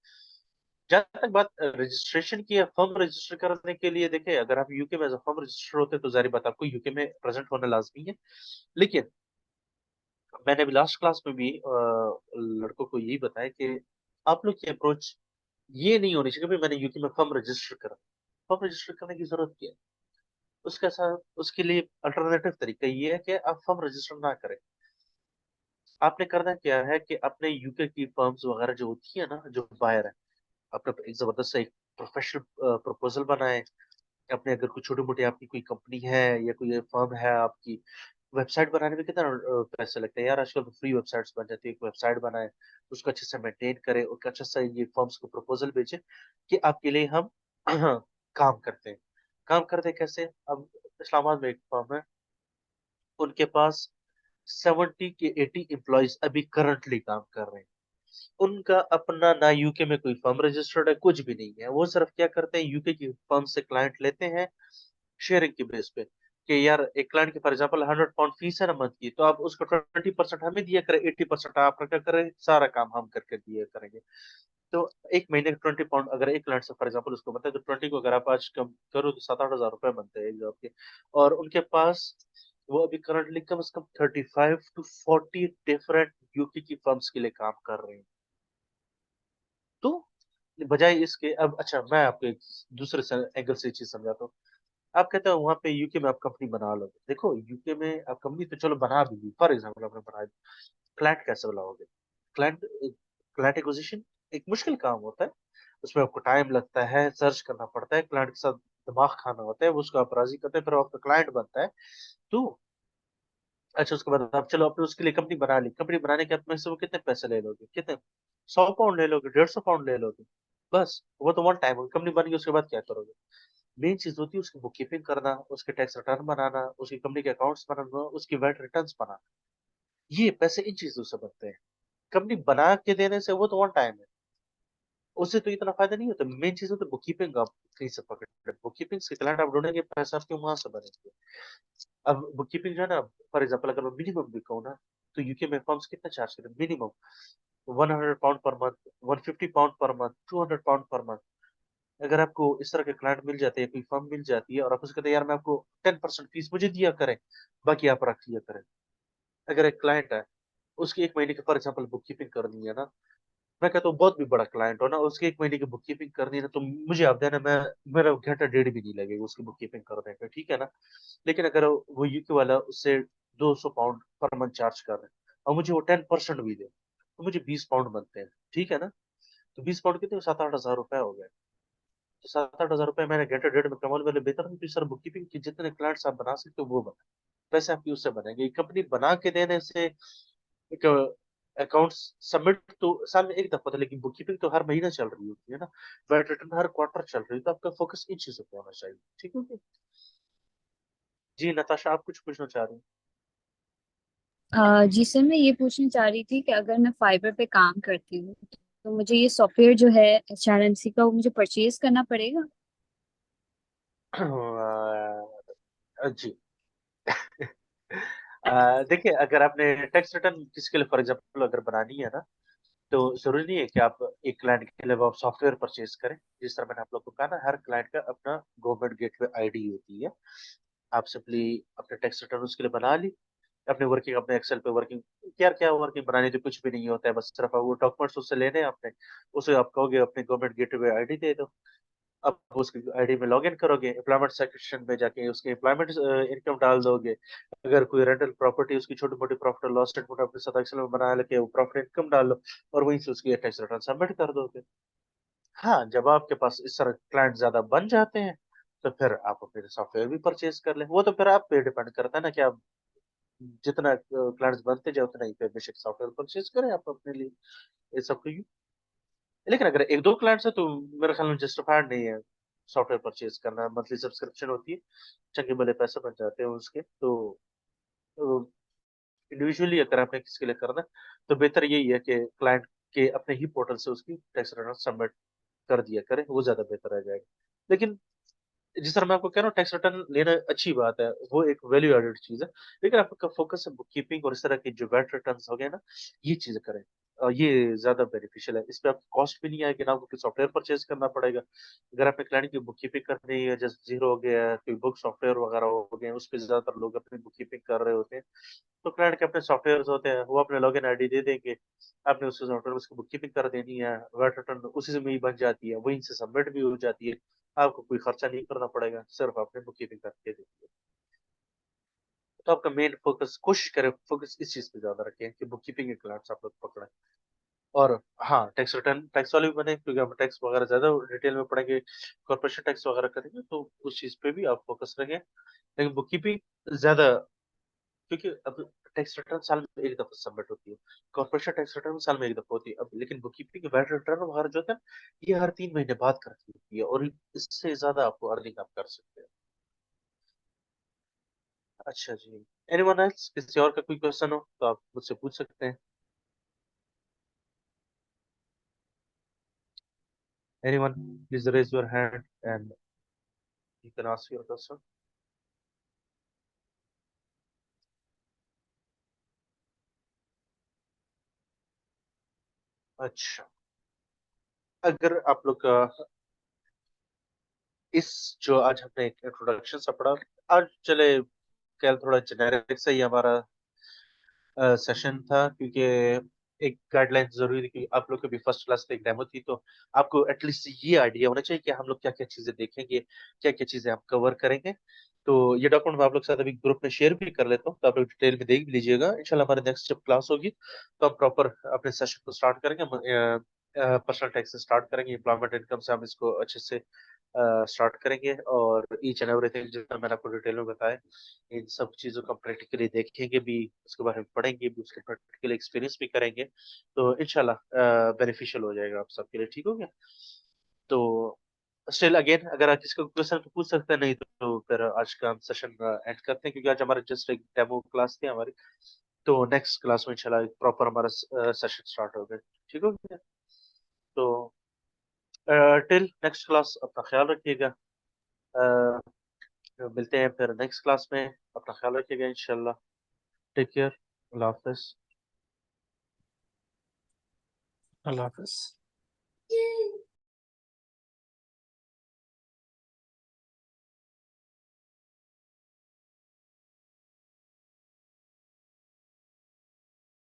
जहां तक बात रजिस्ट्रेशन की है, फर्म रजिस्टर करने के लिए, देखिए अगर आप यूके में फर्म रजिस्टर होते हैं तो जारी बात आपको यूके में प्रेजेंट होना लाजमी है। लेकिन मैंने अभी लास्ट क्लास में भी लड़कों को यही बताया कि आप लोग की अप्रोच ये नहीं होनी चाहिए कि भाई मैंने यूके में फर्म रजिस्टर करा। फर्म रजिस्टर करने की जरूरत क्या है? उसके साथ उसके लिए अल्टरनेटिव तरीका ये है कि आप फर्म रजिस्टर ना करें। आपने करना क्या है कि अपने यूके की फर्म्स वगैरह जो होती है ना, जो बायर है, अपने एक जबरदस्त सा एक प्रोफेशनल प्रपोजल बनाए। अपने अगर कोई छोटी मोटी आपकी कोई कंपनी है या कोई फर्म है आपकी, वेबसाइट बनाने में कितना पैसे लगते हैं यार, आजकल तो फ्री वेबसाइट्स बन जाती है। एक वेबसाइट बनाए, उसको अच्छे से मेंटेन करे, और अच्छा सा ये फर्म्स को प्रपोजल भेजे कि आपके लिए हम काम करते हैं। काम करते कैसे? अब इस्लामाबाद में एक फर्म है, उनके पास 70 के 80 एम्प्लॉयज अभी करंटली काम कर रहे हैं। उनका अपना ना यूके में कोई फर्म रजिस्टर्ड है, कुछ भी नहीं है। वो सिर्फ क्या करते हैं, यूके की फर्म से क्लाइंट लेते हैं शेयरिंग की बेस पे, कि यार एक क्लाइंट की फॉर एग्जांपल 100 पाउंड फीस है ना मंथ की, तो आप उसको 20% हमें दिया करें, 80% आप क्या करें, सारा काम हम करके दिया करेंगे। तो एक महीने का 20 पाउंड अगर एक क्लाइंट से फॉर एग्जांपल उसको बनता है, तो 20 को अगर आप आज कम करो तो 7-8 हजार रुपए बनते हैं एक जॉब के। और उनके पास वो अभी करंटली कम से कम 35 to 40 डिफरेंट यूके की फर्म्स के लिए काम कर रहे हैं। तो बजाय इसके, अब अच्छा मैं आपको एक दूसरे एंगल से चीज समझाता हूँ। आप कहते हो वहां पे यूके में आप कंपनी बना लोगे, देखो यूके में आप कंपनी तो चलो बना भी ली, फॉर एग्जाम्पल आपने बना दी, क्लाइंट कैसे बुलाओगे? क्लाइंट क्लाइंट एक्विजिशन एक मुश्किल काम होता है। उसमें आपको टाइम लगता है, सर्च करना पड़ता है, क्लाइंट के साथ दिमाग खाना होता है, वो उसको आप राजी करते हैं, फिर वो आपका क्लाइंट बनता है। तो अच्छा उसके बाद आप चलो आपने उसके लिए कंपनी बना ली, कंपनी बनाने के बाद में से वो कितने पैसे ले लोगे? कितने? 100 पाउंड ले लोगे, 150 पाउंड ले लोगे? बस वो तो वन टाइम कंपनी बन गई, उसके बाद क्या करोगे? मेन चीज होती है उसकी बुक कीपिंग करना, उसके टैक्स रिटर्न बनाना, उसकी कंपनी के अकाउंट्स बनाना, उसकी वैट रिटर्न्स बनाना। ये पैसे इन चीजों से बनते हैं। कंपनी बना के देने से वो तो वन टाइम है, उससे तो इतना फायदा नहीं होता। मेन चीज होता है बुक कीपिंग, आप कहीं से पकड़ बुक कीपिंग से क्लाइंट आप ढूंढेंगे, पैसा आपके वहां से बनेंगे। अब बुक कीपिंग जो है ना, फॉर एग्जाम्पल अगर मैं मिनिमम भी कहूँ ना, तो यूके में फर्म्स कितना चार्ज करते हैं minimum? 100 pound per month, 150 pound per month, 200 pound per month. अगर आपको इस तरह के क्लाइंट मिल जाते हैं, कोई फर्म मिल जाती है, और आप उसको कहते हैं यार मैं आपको 10% फीस मुझे दिया करें, बाकी आप रख लिया करें। अगर एक क्लाइंट है, उसकी एक महीने की फॉर एग्जाम्पल बुक कीपिंग करनी है ना, मैं कहता हूँ बहुत भी बड़ा क्लाइंट हो ना, उसकी एक महीने की बुक कीपिंग करनी है ना, तो मुझे आप देना, मैं मेरा घंटा डेढ़ भी नहीं लगेगा उसकी बुक कीपिंग करने का, ठीक है ना? लेकिन अगर वो यूके वाला उससे 200 पाउंड पर मंथ चार्ज कर रहे हैं, और मुझे वो 10% भी दे, तो मुझे 20 पाउंड बनते हैं, ठीक है ना? तो 20 पाउंड कितने? 7-8 हजार रुपए हो गए। तो 7-8 हजार रुपए मैंने घंटे डेढ़ में कमाने वाले बेहतर है कि सर बुक कीपिंग की जितने क्लाइंट्स आप बना सकते हो वो बना, पैसे आपकी उससे बनेंगे। कंपनी बना के देने से एक अकाउंट्स सबमिट तो साल में एक दफा होता है, लेकिन बुक कीपिंग तो हर महीना चल रही होती है ना, वैट रिटर्न हर क्वार्टर चल रही है, तो आपका फोकस इन चीजों पे होना चाहिए, ठीक है जी? जी नताशा, आप कुछ पूछना चाह रही हैं? जी सर, मैं ये पूछना चाह रही थी कि अगर मैं फाइबर पे काम करती हूँ, तो मुझे ये सॉफ्टवेयर जो है HRMC का, वो मुझे परचेज करना पड़ेगा? जी। देखिए अगर आपने टैक्स रिटर्न किसी के लिए फॉर एग्जाम्पल अगर बनानी है ना, तो जरूरी नहीं है कि आप एक क्लाइंट के लिए वो आप सॉफ्टवेयर परचेज करें। जिस तरह मैंने आप लोग को कहा ना, हर क्लाइंट का अपना गवर्नमेंट गेटवे आईडी होती है। आप सिंपली अपने टैक्स रिटर्न उसके लिए बना ली, अपने वर्किंग अपने एक्सेल पे वर्किंग, क्या क्या वर्किंग बनानी तो कुछ भी नहीं होता है, बस सिर्फ वो डॉक्यूमेंट्स उससे लेने हैं आपने, उसे आप कहोगे अपने गवर्नमेंट गेटवे आईडी दे दो। अब उसकी आईडी में लॉगिन करोगे, एम्प्लॉयमेंट सेक्शन में जाके उसके एम्प्लॉयमेंट इनकम डाल दोगे। अगर कोई रेंटल प्रॉपर्टी, उसकी छोटी मोटी प्रॉफिट और लॉस स्टेटमेंट अपने साथ एक्सेल में बना लेके वो प्रॉफिट इनकम डाल लो, और वहीं से उसकी टैक्स रिटर्न सबमिट कर दोगे। हाँ, जब आपके पास इस तरह क्लाइंट ज्यादा बन जाते हैं, तो फिर आप अपने सॉफ्टवेयर भी परचेज कर लें। वो तो फिर आप पे डिपेंड करता है ना कि आप जितना क्लाइंट्स बनते जाए उतना ही पे बेशक सॉफ्टवेयर परचेज करें आप अपने लिए। It's up to you. लेकिन अगर एक दो क्लाइंट्स है तो मेरे ख्याल में जस्टिफाइड नहीं है सॉफ्टवेयर परचेज करना। मंथली सब्सक्रिप्शन होती है, चंगे भले पैसे बन जाते हैं उसके। तो इंडिविजुअली अगर आपने किसी के लिए करना है तो बेहतर यही है कि क्लाइंट के अपने ही पोर्टल से उसकी टैक्स रिटर्न सबमिट कर दिया करें, वो ज्यादा बेहतर रह जाएगा। लेकिन जिस तरह मैं आपको कह रहा हूँ टैक्स रिटर्न लेना अच्छी बात है, वो एक वैल्यू एडेड चीज है। लेकिन आपका फोकस है बुक कीपिंग और इस तरह की जो वैट रिटर्न हो गए ना, ये चीजें करें। ये ज्यादा बेनिफिशियल है। इस पे आपको कॉस्ट भी नहीं आएगी, ना आपको सॉफ्टवेयर परचेज करना पड़ेगा। अगर आपने क्लाइंट की बुक कीपिंग करनी है, जैसे जीरो हो गया, कोई बुक सॉफ्टवेयर वगैरह हो गए, उस पर ज्यादातर लोग अपनी बुक कीपिंग कर रहे होते हैं। तो क्लाइंट के अपने सॉफ्टवेयर होते हैं, वो अपने लॉगिन आईडी दे देंगे, आपने उससे सॉफ्टवेयर उसकी बुक कीपिंग कर देनी है, वैट रिटर्न उसी से में ही बन जाती है, वहीं से सबमिट भी हो जाती है। आपको कोई खर्चा नहीं करना पड़ेगा, सिर्फ आपने बुक कीपिंग करके देनी है। तो आपका मेन फोकस, कोशिश करें फोकस इस चीज पे ज्यादा रखें कि बुक कीपिंग के क्लाइंट्स आप लोग पकड़ें। और हाँ, टैक्स रिटर्न टैक्स वाले भी बने, क्योंकि हम टैक्स वगैरह ज्यादा डिटेल में पढ़ेंगे, कॉर्पोरेशन टैक्स वगैरह करेंगे, तो उस चीज पे भी आप फोकस रखें। लेकिन बुक कीपिंग ज्यादा, क्योंकि अब टैक्स रिटर्न साल में एक दफा सबमिट होती है, कॉर्पोरेशन टैक्स रिटर्न साल में एक दफा होती है। अब लेकिन बुक कीपिंग वैट रिटर्न वगैरह जो होता है ये हर 3 महीने बाद करनी होती है, और इससे ज्यादा आपको अर्निंग आप कर सकते हैं। अच्छा जी, एनीवन एल्स, किसी और का कोई क्वेश्चन हो तो आप मुझसे पूछ सकते हैं। Anyone, please raise your hand and you can ask your question. अच्छा, अगर आप लोग का इस जो आज हमने एक इंट्रोडक्शन सा पढ़ा, आज चले कल थोड़ा जेनेरिक सा ही हमारा सेशन था, क्योंकि एक गाइडलाइन जरूरी थी कि आप लोग को भी फर्स्ट क्लास पे एक डेमो थी, तो आपको एटलीस्ट ये आइडिया होना चाहिए कि हम लोग क्या क्या चीजें देखेंगे, क्या क्या चीजें हम कवर करेंगे। तो ये डॉक्यूमेंट मैं आप लोग के साथ अभी ग्रुप में शेयर भी कर लेता हूँ, तो आप लोग डिटेल में देख भी लीजिएगा। इंशाल्लाह हमारी नेक्स्ट जब क्लास होगी तो हम प्रॉपर अपने सेशन को स्टार्ट करेंगे। पर्सनल टैक्स से स्टार्ट करेंगे, एम्प्लॉयमेंट इनकम से हम इसको अच्छे से स्टार्ट करेंगे, और ईच एंड एवरीथिंग जितना मैंने आपको डिटेल में बताया, इन सब चीज़ों को प्रैक्टिकली देखेंगे भी, उसके बारे में पढ़ेंगे भी, उसके प्रैक्टिकल एक्सपीरियंस भी करेंगे। तो इंशाल्लाह बेनिफिशियल हो जाएगा आप सबके लिए। ठीक हो गया? तो स्टिल अगेन, अगर आप किसी को क्वेश्चन तो पूछ सकते हैं, नहीं तो फिर आज का हम सेशन एंड करते हैं, क्योंकि आज हमारा जस्ट एक डेमो क्लास थी हमारी। तो नेक्स्ट क्लास में इंशाल्लाह एक प्रॉपर हमारा सेशन स्टार्ट होगा। ठीक हो गया? तो टिल नेक्स्ट क्लास अपना ख्याल रखिएगा। अ, मिलते हैं फिर नेक्स्ट क्लास में। अपना ख्याल रखिएगा इंशाल्लाह। Take care. अल्लाह हाफिज। अल्लाह हाफिज़।